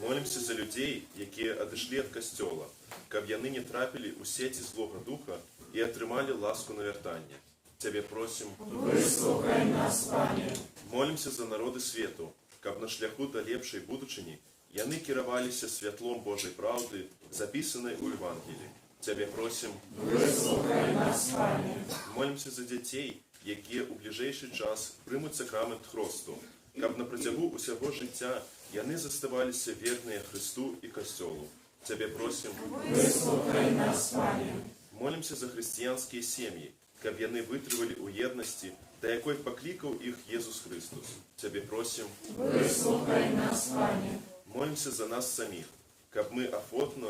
молимся за людей, якія адышлі ад касцёла, каб яны не трапілі ў сеці злога духа і атрымалі ласку навяртання. Тебе просим, Выслухай нас, Пане. молимся за народы свету, каб на шляху да лепшай будучыні яны кіраваліся святлом Божай праўды, запісанай у Евангеліі. Тебе просим, Выслухай нас, Пане. молимся за дзяцей, якія ў бліжэйшы час прымуць сакрамент хросту, каб на працягу усяго жыцця яны заставаліся верныя Христу і Касцёлу. Тебе просим, Выслухай нас, Пане. молимся за хрысціянскія сем'і, каб яны вытрывалі ў еднасці, да якой паклікаў іх Езус Христус. Тебе просим, Выслухай нас, Пане. молимся за нас самих, каб мы охотно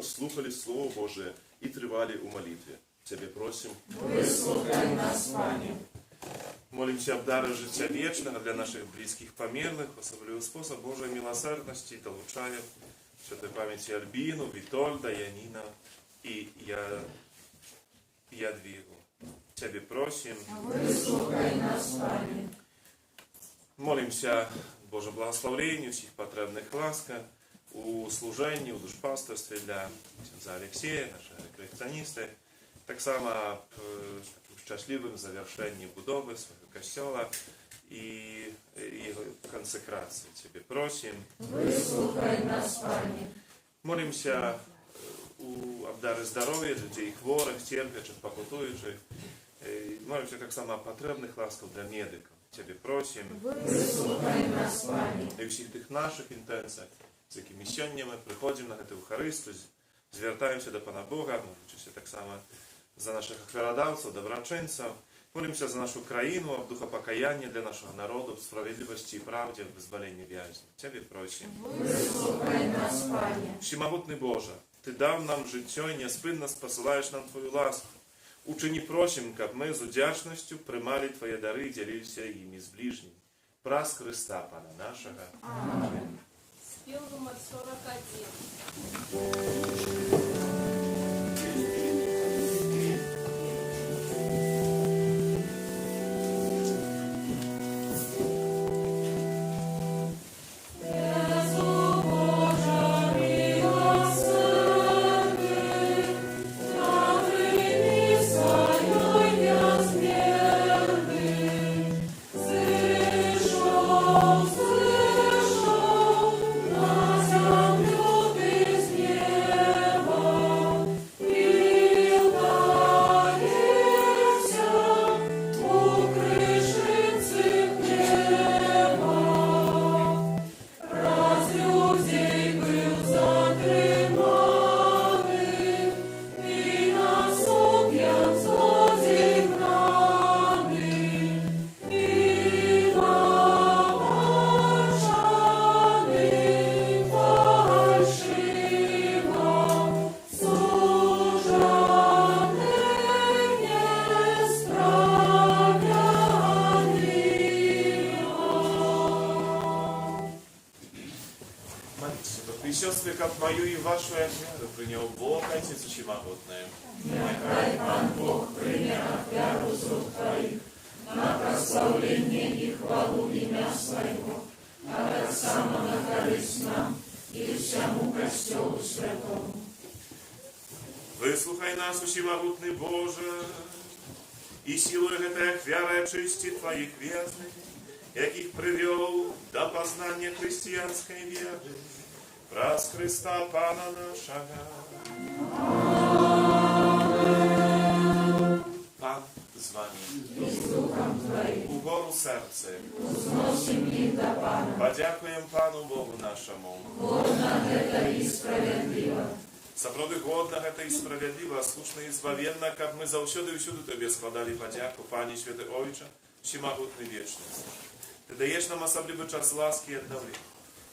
слухали Слово Божие и трывали у молитве. Тебе просим, Выслухай нас, Пане. Молимся об дары життя вечного для наших близких померлых, особливий спосіб Божої милосердності, долучаем святой памяти Альбину, Витольда, Янина и Ядвигу. Тебе просим. Выслухай нас, Пане. Молимся Боже благословению, всіх потребних ласка, у служенні, у душпастерстві для князя Алексея, нашого рекреаціоніста, так само в щасливому завершенні будови свого костела і його консекрації. Тебе просим. Выслухай нас, Пане. Молимся об дарі здоров'я людей хворих, терпячих, покутуючих. Молимся так само о потребних ласках для медиків. Тебе просим. Выслухай нас, Пане. І всіх тих наших інтенціях, з якими сьогодні ми приходимо на цю Евхаристу, звертаємося до Пана Бога, молимося так само за наших охвяrodавців, доброчинців, молимося за нашу країну, об духа покаяння для нашого народу, в справедливості і правді, в визволенні в'язнів. Тебе просим. Выслухай нас, Пане. Всемогутний Боже, Ти дав нам життя і неспинно спосилаєш нам Твою ласку. Учини просим, каб ми з удячністю приймали Твої дари і ділилися їми з ближнім. Праз Христа, Пана нашого. Амінь. Спел номер 41. Как мою и вашу оферу принял Бог, Отец Всемогутный. Нехай Пан Бог прийме офяру з рук Твоїх на прославлення і хвалу ім'я Своєго, а так само на користь нам і всьому Костьолу Святому. Выслухай нас, Всемогутный Боже, и силою этой офяры очисти Твоих вязных, яких привел до познания христианской веры. Праз Христа Пана нашого. Пан з вами. І з Духом Твоїм. Угору серце. Узносим їх до Пана. Подякуємо Пану Богу нашому. Годна это і справедливо. Сапроды годно это и справедливо, слушно и избавенно, как мы заусюду и всюду Тебе складали подяку, Пане Святый Ойче, всемогутный вечность. Ty dajesz nam особливый час ласки и одновременно,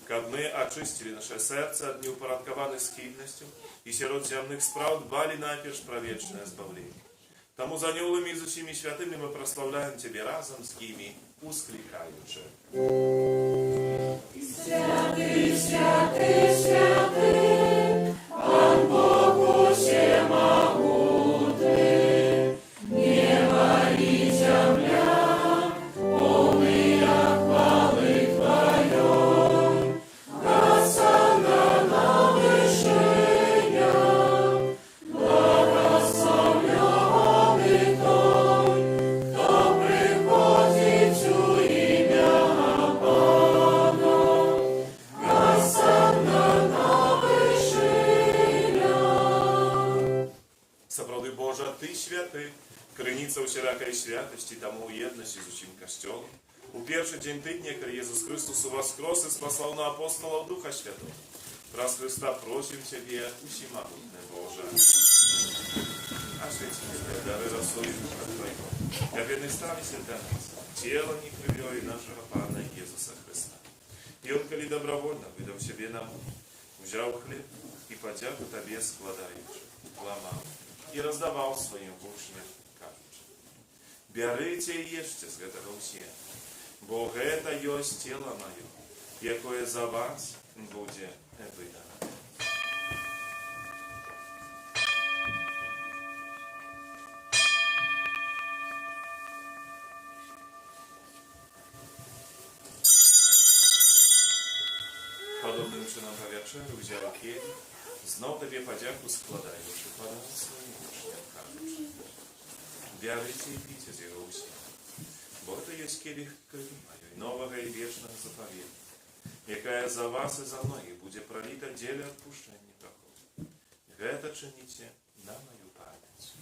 как мы очистили наше сердце от неупорядкованной скидностью и сирот земных справ дбали наперш про вечное избавление. Тому за анёлами и за всеми святыми мы прославляем Тебе разом с ними, ускликаючи. Святый, святый, святый, Пан Бог всемогутный, небо и земля, полные хвалы Твоей, Господа на вышине, благословленный Той, кто приходит в имя Бога. Сапраўды Божа, Ты святы, крыніца усялякай святости, тому єдності з усім костьолом. У перший день тидня, коли Єсус Христос воскрес и спасал на апостолов Духа Святого. Раз Христа просим Тебе, усемогутный Боже. Освети Тебя, дары росой Духа Твоего, как бедный ставися для нас, тело не кровью нашего Пана Иисуса Христа. И Он, коли добровольно выдал себе нам, взял хлеб и подяку Тебе складаючи, ломал и раздавал своим учням, кажучи: «Берите и ешьте с этого все, бо это есть тело мое, якое за вас будет выдано». Подобным чином по вечеру взял келих, знов Тебе подяку складаючи, подал своим учням, кажучи: «Берите и пейте з його усі, бо это есть келих крови моей, нового и вечного заповедания, якая за вас и за многих будет пролита в деле отпущения грехов. Это чините на мою память».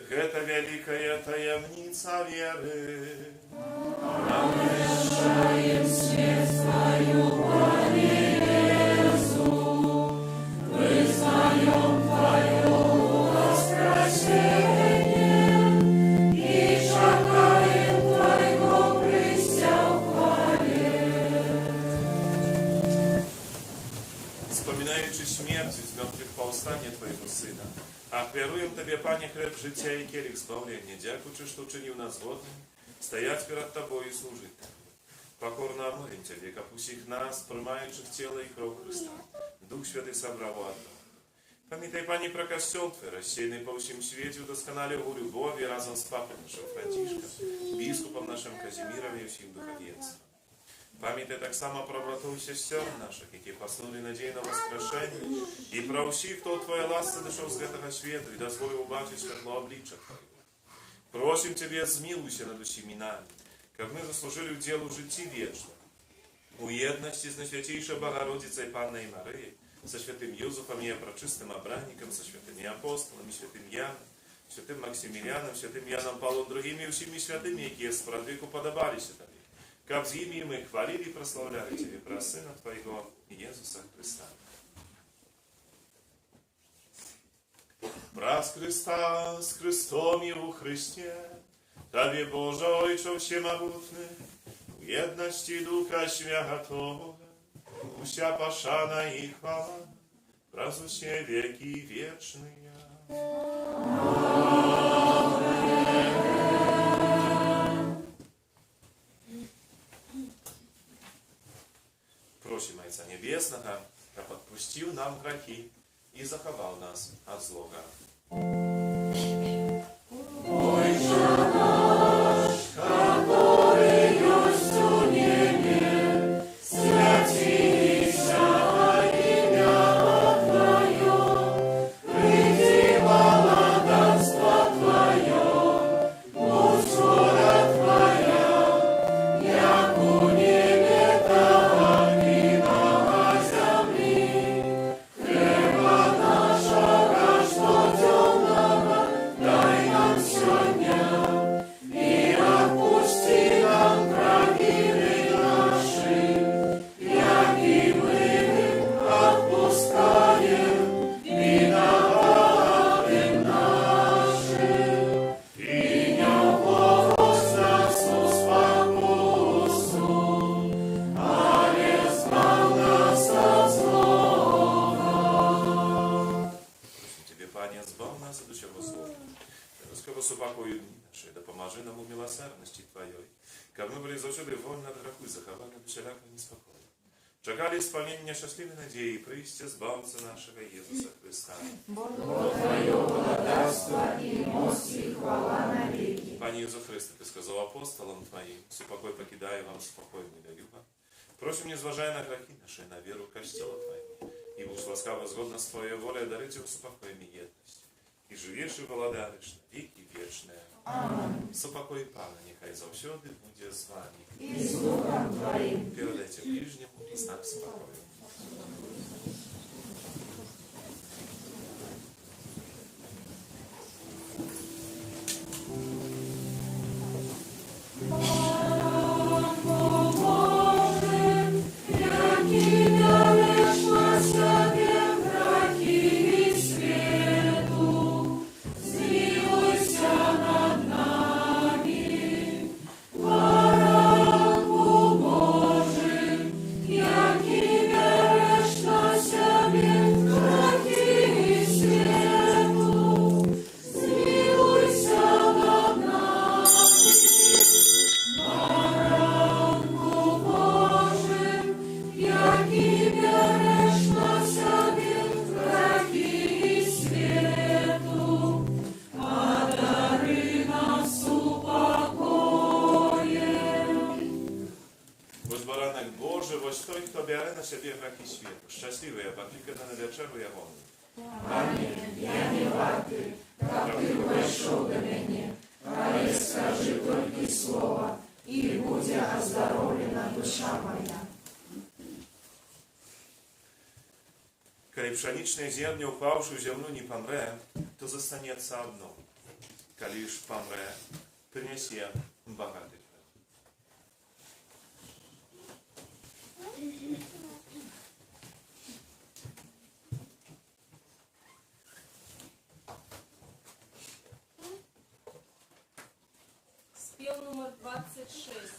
Это великая таямница веры. Обращаем свет Твою Богородицу, вызнаем Твое воскресение и чакаем Твоего прися в хвале. Вспоминаючи смерть из мертвых повстания Твоего Сына, ахвяруем Тебе, Пане, хлеб життя и келих збавлення, дякуючи, що вчинив нас годним стоять перед Тобою и служить Тебе. Покорно молим Тебе, как усіх нас, приймаючих тіло і кров Христа, Дух Святий собрав у одно. Пам'ятай, Пане, про костел Твой, рассеянный по всем свете, удосконалив у любові разом з папой нашим Франтишком, біскупом нашим Казимиром і всім духовенством. Пам'ятай так само про братов і сестер наших, які поснули надію на воскрешення, і про всіх, хто Твоя ласка дійшов з цього світу і дозволив убачити світло обличчя Твоего. Просим Тебя, смилуйся над усіми нами, как мы заслужили в делу житті вічного, у єдності з Найсвятейшей Богородицей Панной Марией, со святым Юзефом и Пречистым Обранником, со святыми апостолами, святым Яном, святым Максимилианом, святым Яном Павлом, другими всеми святыми, які спрадвіку подобалися Тобі, как з ними мы хвалили и прославляли Тебе, про Сына Твоего, Иисуса Христа. Праз Христа, с Христом и у Христе, Тобі, Боже, Ойче всемогутний, у єдності Духа Святого, уся пошана и хвала, праз усе веки вечные. Просим Отца Небесного, как отпустил нам грехи и заховал нас от злого. Хлеба нашего, что темного, как мы были завсёды вольны от греху и захованы от всякого неспокоя. Czekali исполнения счастливой надеи, прийстя Збавца нашего Иисуса Христа. Бо Твое благодарство и мощь и хвала навеки. Пане Иисус Христе, Ты сказал апостолам Твоим, «Супокой покидаю вам, спокой не даю вам». Просим, не зважая на грехи наши, на веру Костела Твоего, и будь ласкаво згодно с Твоей волей дарить вам спокой и едность. И живешь и владариш на веки вечные. Аминь. Супокой Пана, нехай завсёды будет с вами. И с Духом Твоим. Передайте ближнему знак спокоя. Szczęśliwy, покликана на вечеру Ягону. Пане, я не варты, как Ты вошел до меня, але скажи только слово, и будет оздоровлена душа моя. Коли пшеничное зерно, упавшее в землю, не помре, то застанется одно. Коли ж помре, принесе богатый хлеб. Спел номер 26.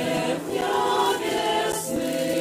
Хлеб небесный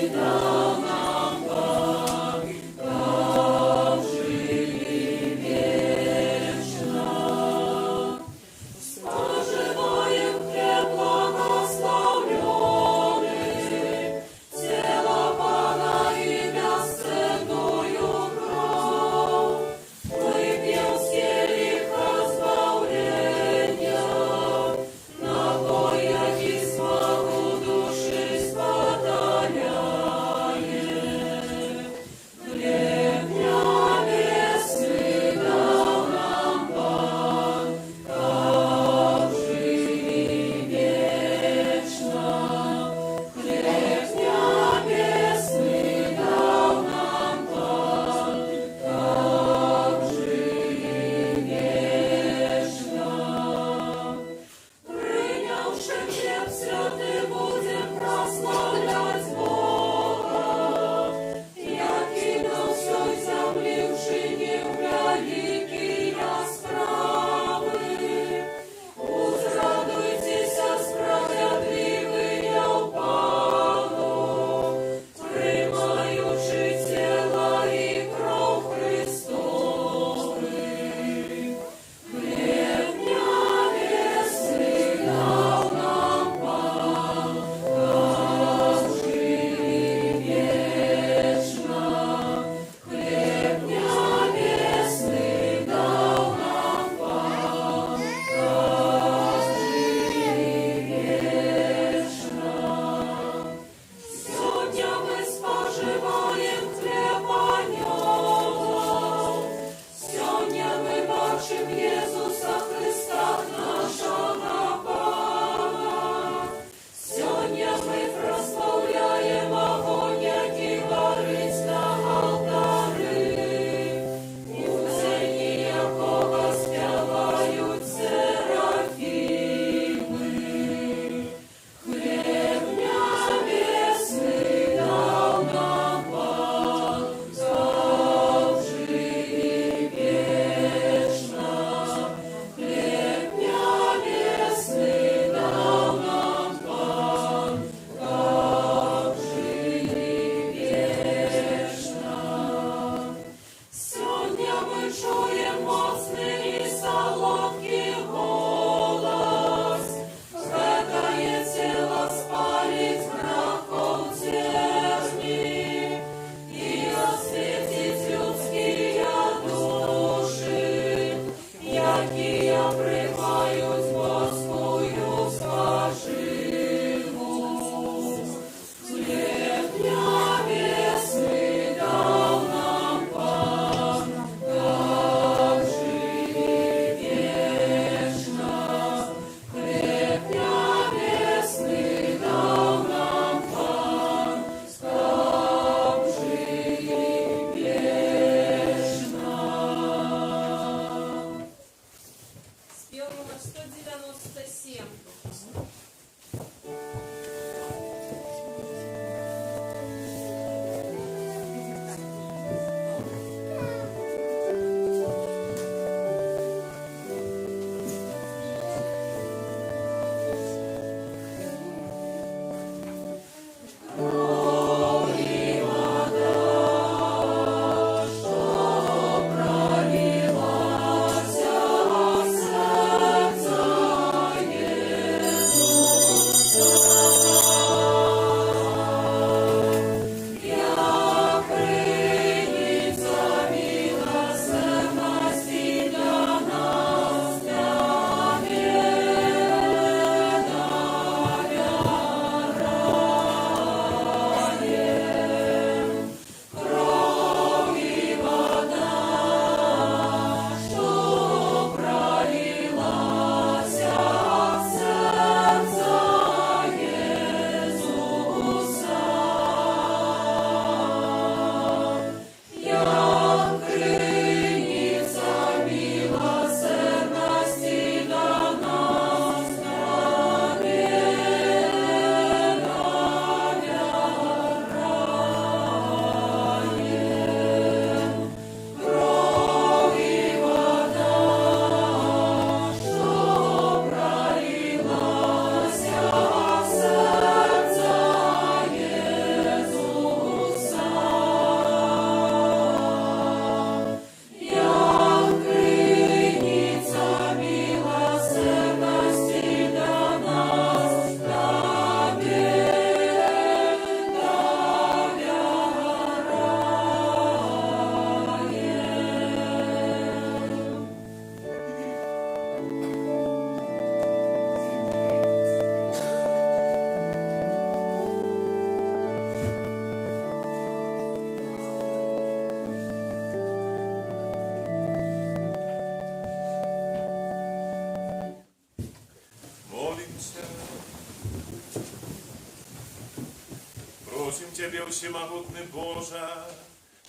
Просим Тебе, всемогутный Боже,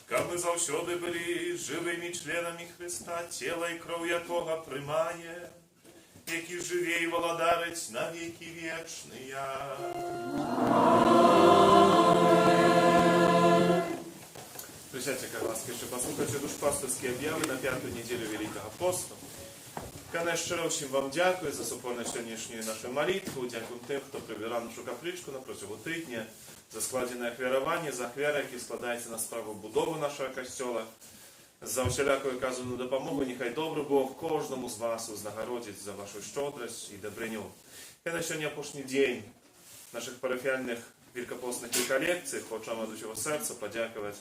как мы заўсёды были живыми членами Христа, тело и кровь якого прымае, які живе и владарить на веки вечные. Присядьте, как ласка, еще послухайте душпасторские объявы на 5-ю неделю Великого Посту. Кане щиро всім вам дякую за супорне сьогоднішню нашу молитву, дякую тим, хто прибирав нашу капличку на протягом тижня, за складене хвірування, за хвіри, які складаються на справу будови нашого костьола, за всіляку оказану допомогу, нехай добрий Бог кожному з вас узнагородить за вашу щодрость і добриню. Кане сьогодні опошній день наших парафіальних великопостних реколекцій, хочемо від усього серця подякувати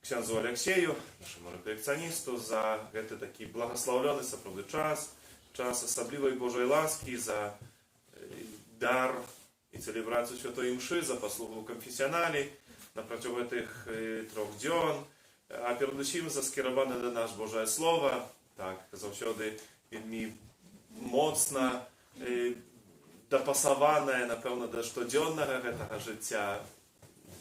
księdzu Aleksieju, naszemu rekolekcjonistu, za taki błogosławiony naprawdę czas osobliwej Bożej łaski, za dar i celebrację Świętej Mszy, za posługę konfesjonali na przeciągu tych 3 dni, a przede wszystkim za skierowane do nas Boże Słowa, tak, zawsze veľmi mocno dopasowane na pewno do codziennego tego życia.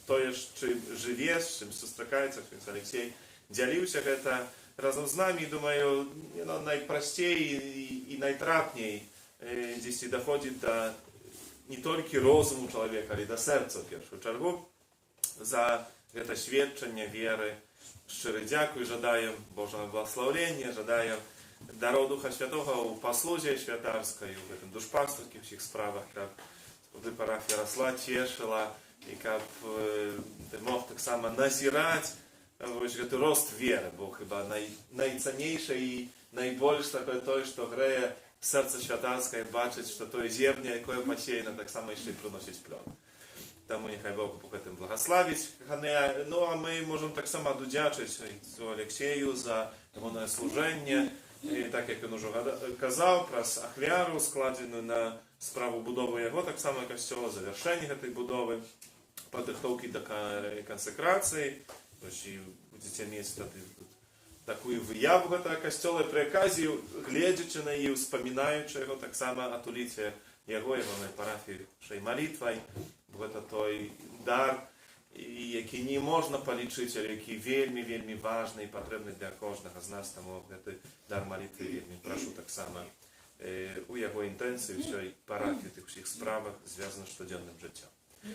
To jest, czym żyjesz, czym zustrykaється, ksiądz Aleksiej dzielił się это razem z nami, думаю, najprościej i najtrafniej dziś dochodzi do nie tylko rozumu człowieka, ale do serca w pierwszą czergu za to świadczenie wiary. Szczery dziękuję, żadaję Bożego błogosławienia, żadaję daru Ducha Świętego u posłużie świętarskiej, w tym duszpasterskich wszystkich sprawach, jak parafia rosła, cieszyła, i jak ty mógł tak samo nazierać ten rost wiary, bo chyba najcenniejsze i najbolsze to, że greje serce świętarskie, zobaczyć, że to jest ziemnia, jaką pasiejna, tak samo jeszcze i przynosić plon. Тому niechaj Bóg Bóg tym błogosławić. No a my możemy tak samo dodziaczyć księdzu Aleksieju za jego służenie, tak jak on już kazał, przez achwiaru składowaną na sprawę budowy jego, tak samo kościoła, zaвершenie tej budowy, подготовки до консекрации, jeśli będziecie mieć wtedy taką wyjawę tego kościoła przy okazji, глядячи na jej, wspominając jego, tak samo atulicie jego na parafii naszej modlitwą, bo to той dar, jaki nie można policzyć, ale jaki wielmi ważny i potrzebny dla każdego z nas, тому ten dar modlitwy wielmi proszę tak samo u jego intencji, w tej parafii, tych wszystkich sprawach związanych z codziennym życiem.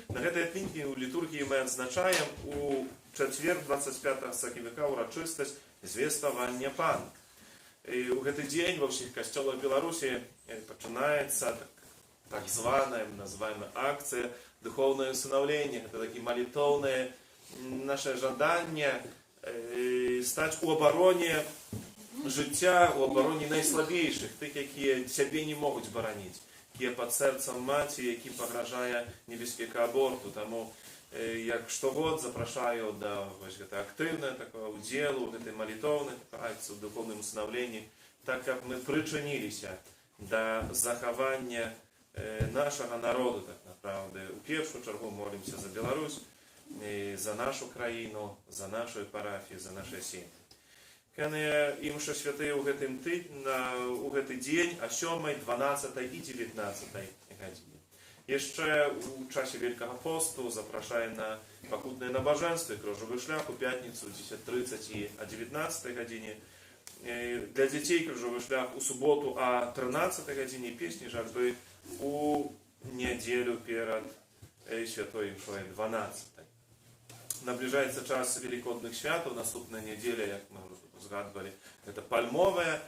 Na этой отметке у литургии мы отзначаем у четверг 25 саківіка урочистость звествования Пана. И у этот день во всех костелах Беларуси начинается так званая, называемая акция духовное усыновление. Это такие молитвенные наши жадания стать у обороне життя, у обороне найслабейших, тих, які себе не могут боронить. Є під серцем матері, які погрожає небезпека аборту. Тому, як штогод запрошую до активного такого уділу, в этой молитвенной акции, в духовном усыновлении, так як ми причинилися до заховання нашого народу, так направду, у першу чергу молимося за Білорусь, за нашу країну, за нашу парафію, за наші сім'ї. Кане імше святые у гэты дзень о 7, 12 і 19 гадзіне. Яшчэ у часе Великого Посту запрашаем на пакутнае набажэнствы крыжовы шлях у пятніцу 10:30 і о 19 гадзіне. Для дзяцей крыжовы шлях у суботу о 13 гадзіне, песні жальбы у нядзелю перад святой імшой 12. Наближаецца час великодных святаў, наступная неделя, як мы згадвалі, это пальмовая,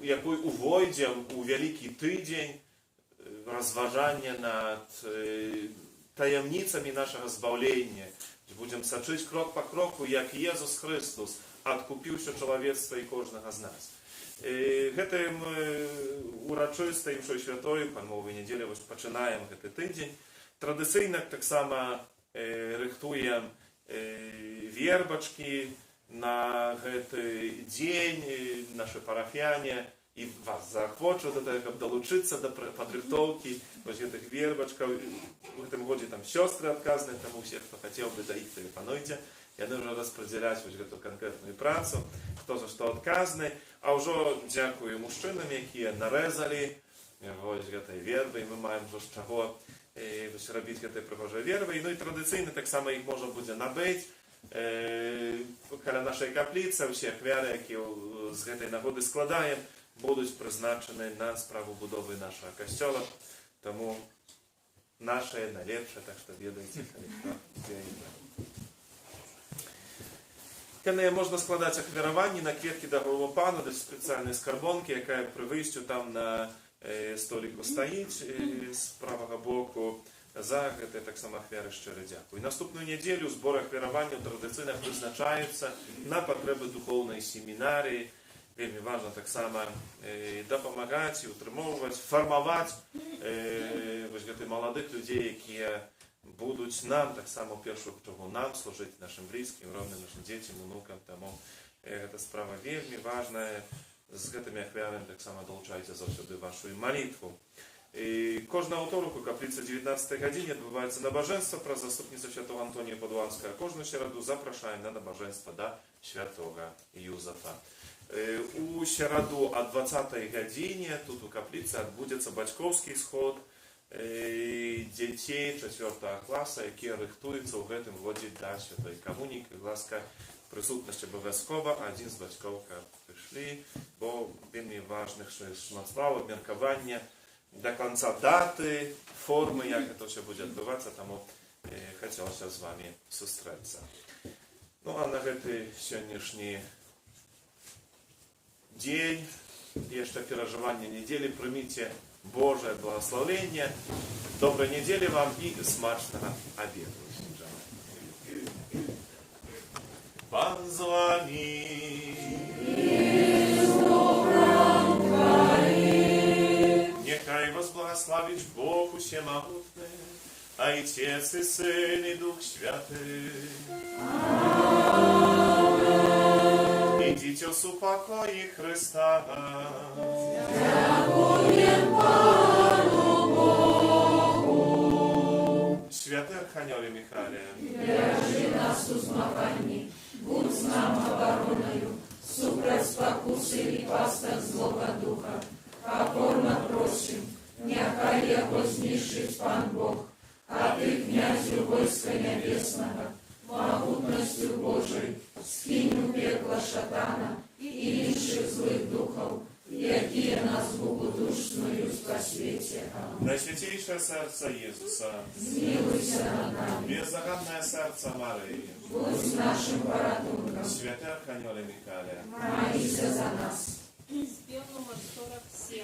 якой увойдзем у вялікі тыдзень разважання над таямніцамі нашага збаўлення. Будзем сачыць крок па кроку, як Езус Христос адкупіўся чалавецтва і кожнага з нас. Гэтым урачыстай імшой святой пальмовай нядзелі пачынаем гэты тыдзень. Традыцыйна таксама рыхтуем вербачкі на гэты дзень, нашы парафіяне, і вас заахвочу до того, каб далучыцца да падрыхтоўкі гэтых вербачкаў. У гэтым годзе там сёстры адказныя, таму ўсе, хто хацеў бы да іх, тэлефануйце. Яны ўжо распрадзяляць гэту канкрэтную працу, хто за што адказны. А ўжо дзякую мужчынам, якія нарэзалі гэтай вербы, і мы маем з чаго рабіць гэтыя прыгожыя вервы. Ну і традыцыйна таксама іх можна будзе набыць каля нашай капліцы. Усе ахвяры, якія з гэтай нагоды складаем, будуць прызначаны на справу будовы нашага касцёла. Таму нашае найлепшае, так што ведаеце, калі хто ведае. Яны можна складаць ахвяраванні на кветкі да Голубого Пана, да спецыяльнай скарбонкі, якая пры выйсцю там на століку стаіць з правага боку. За гэтыя таксама ахвяры шчыра дзякуй. Наступную нядзелю збор ахвяраванняў традыцыйна прызначаецца на патрэбы духоўнай семінарыі. Вельмі важна таксама дапамагаць і утрымоўваць, фармаваць гэтых маладых людзей, якія будуць нам таксама ў першую чаргу нам служыць, нашым блізкім, родным, нашым дзецям, унукам. Таму гэта справа вельмі важная. З гэтымі ахвярамі таксама далучайце заўсёды вашу малітву. Кожны аўторак у капліцы 19 гадзіне адбываецца набажэнства праз заступніцтва святого Антонія Падуанскага. Кожную сераду запрашаем на набажэнства да святога Юзафа. У сераду о 20 гадзіне тут у капліцы адбудзецца бацькоўскі сход дзяцей 4 класа, якія рыхтуюцца ў гэтым годзе да святой камуніі. Ласка, прысутнасць абавязкова, адзін з бацькоў, каб прыйшлі, бо вельмі важных шмат справ, абмеркавання да канца даты, формы, як гэта ўсё будзе адбывацца, таму хацелася з вамі сустрэцца. Ну а на гэты сённяшні дзень, яшчэ перажывання нядзелі, прыміце Божае благословення. Добрай нядзелі вам і смачнага абеду. Пан з вами. Нехай вас благословить Бог усемогутный, Отец и Сын и Дух Святый. Идите в упокое Христа. Дякуем Пану Богу. Святый Архангеле Михаиле, держи нас у змаганні, будь з нам обороною, супроть спокуси і пасток злого духа. Покорно просим, нехай його знищить Пан Бог, а ти, князю войска небесного, могутностью Божией, скинь у пекла шатана и інших злых духов, які нас богодушною просвете. Найсвятейшее сердце Иисуса, Змилуйся над нами, беззаганное сердце Марии, будь нашим порятунком, Святый Архангеле Михаиле, молися за нас. Спев номер 47.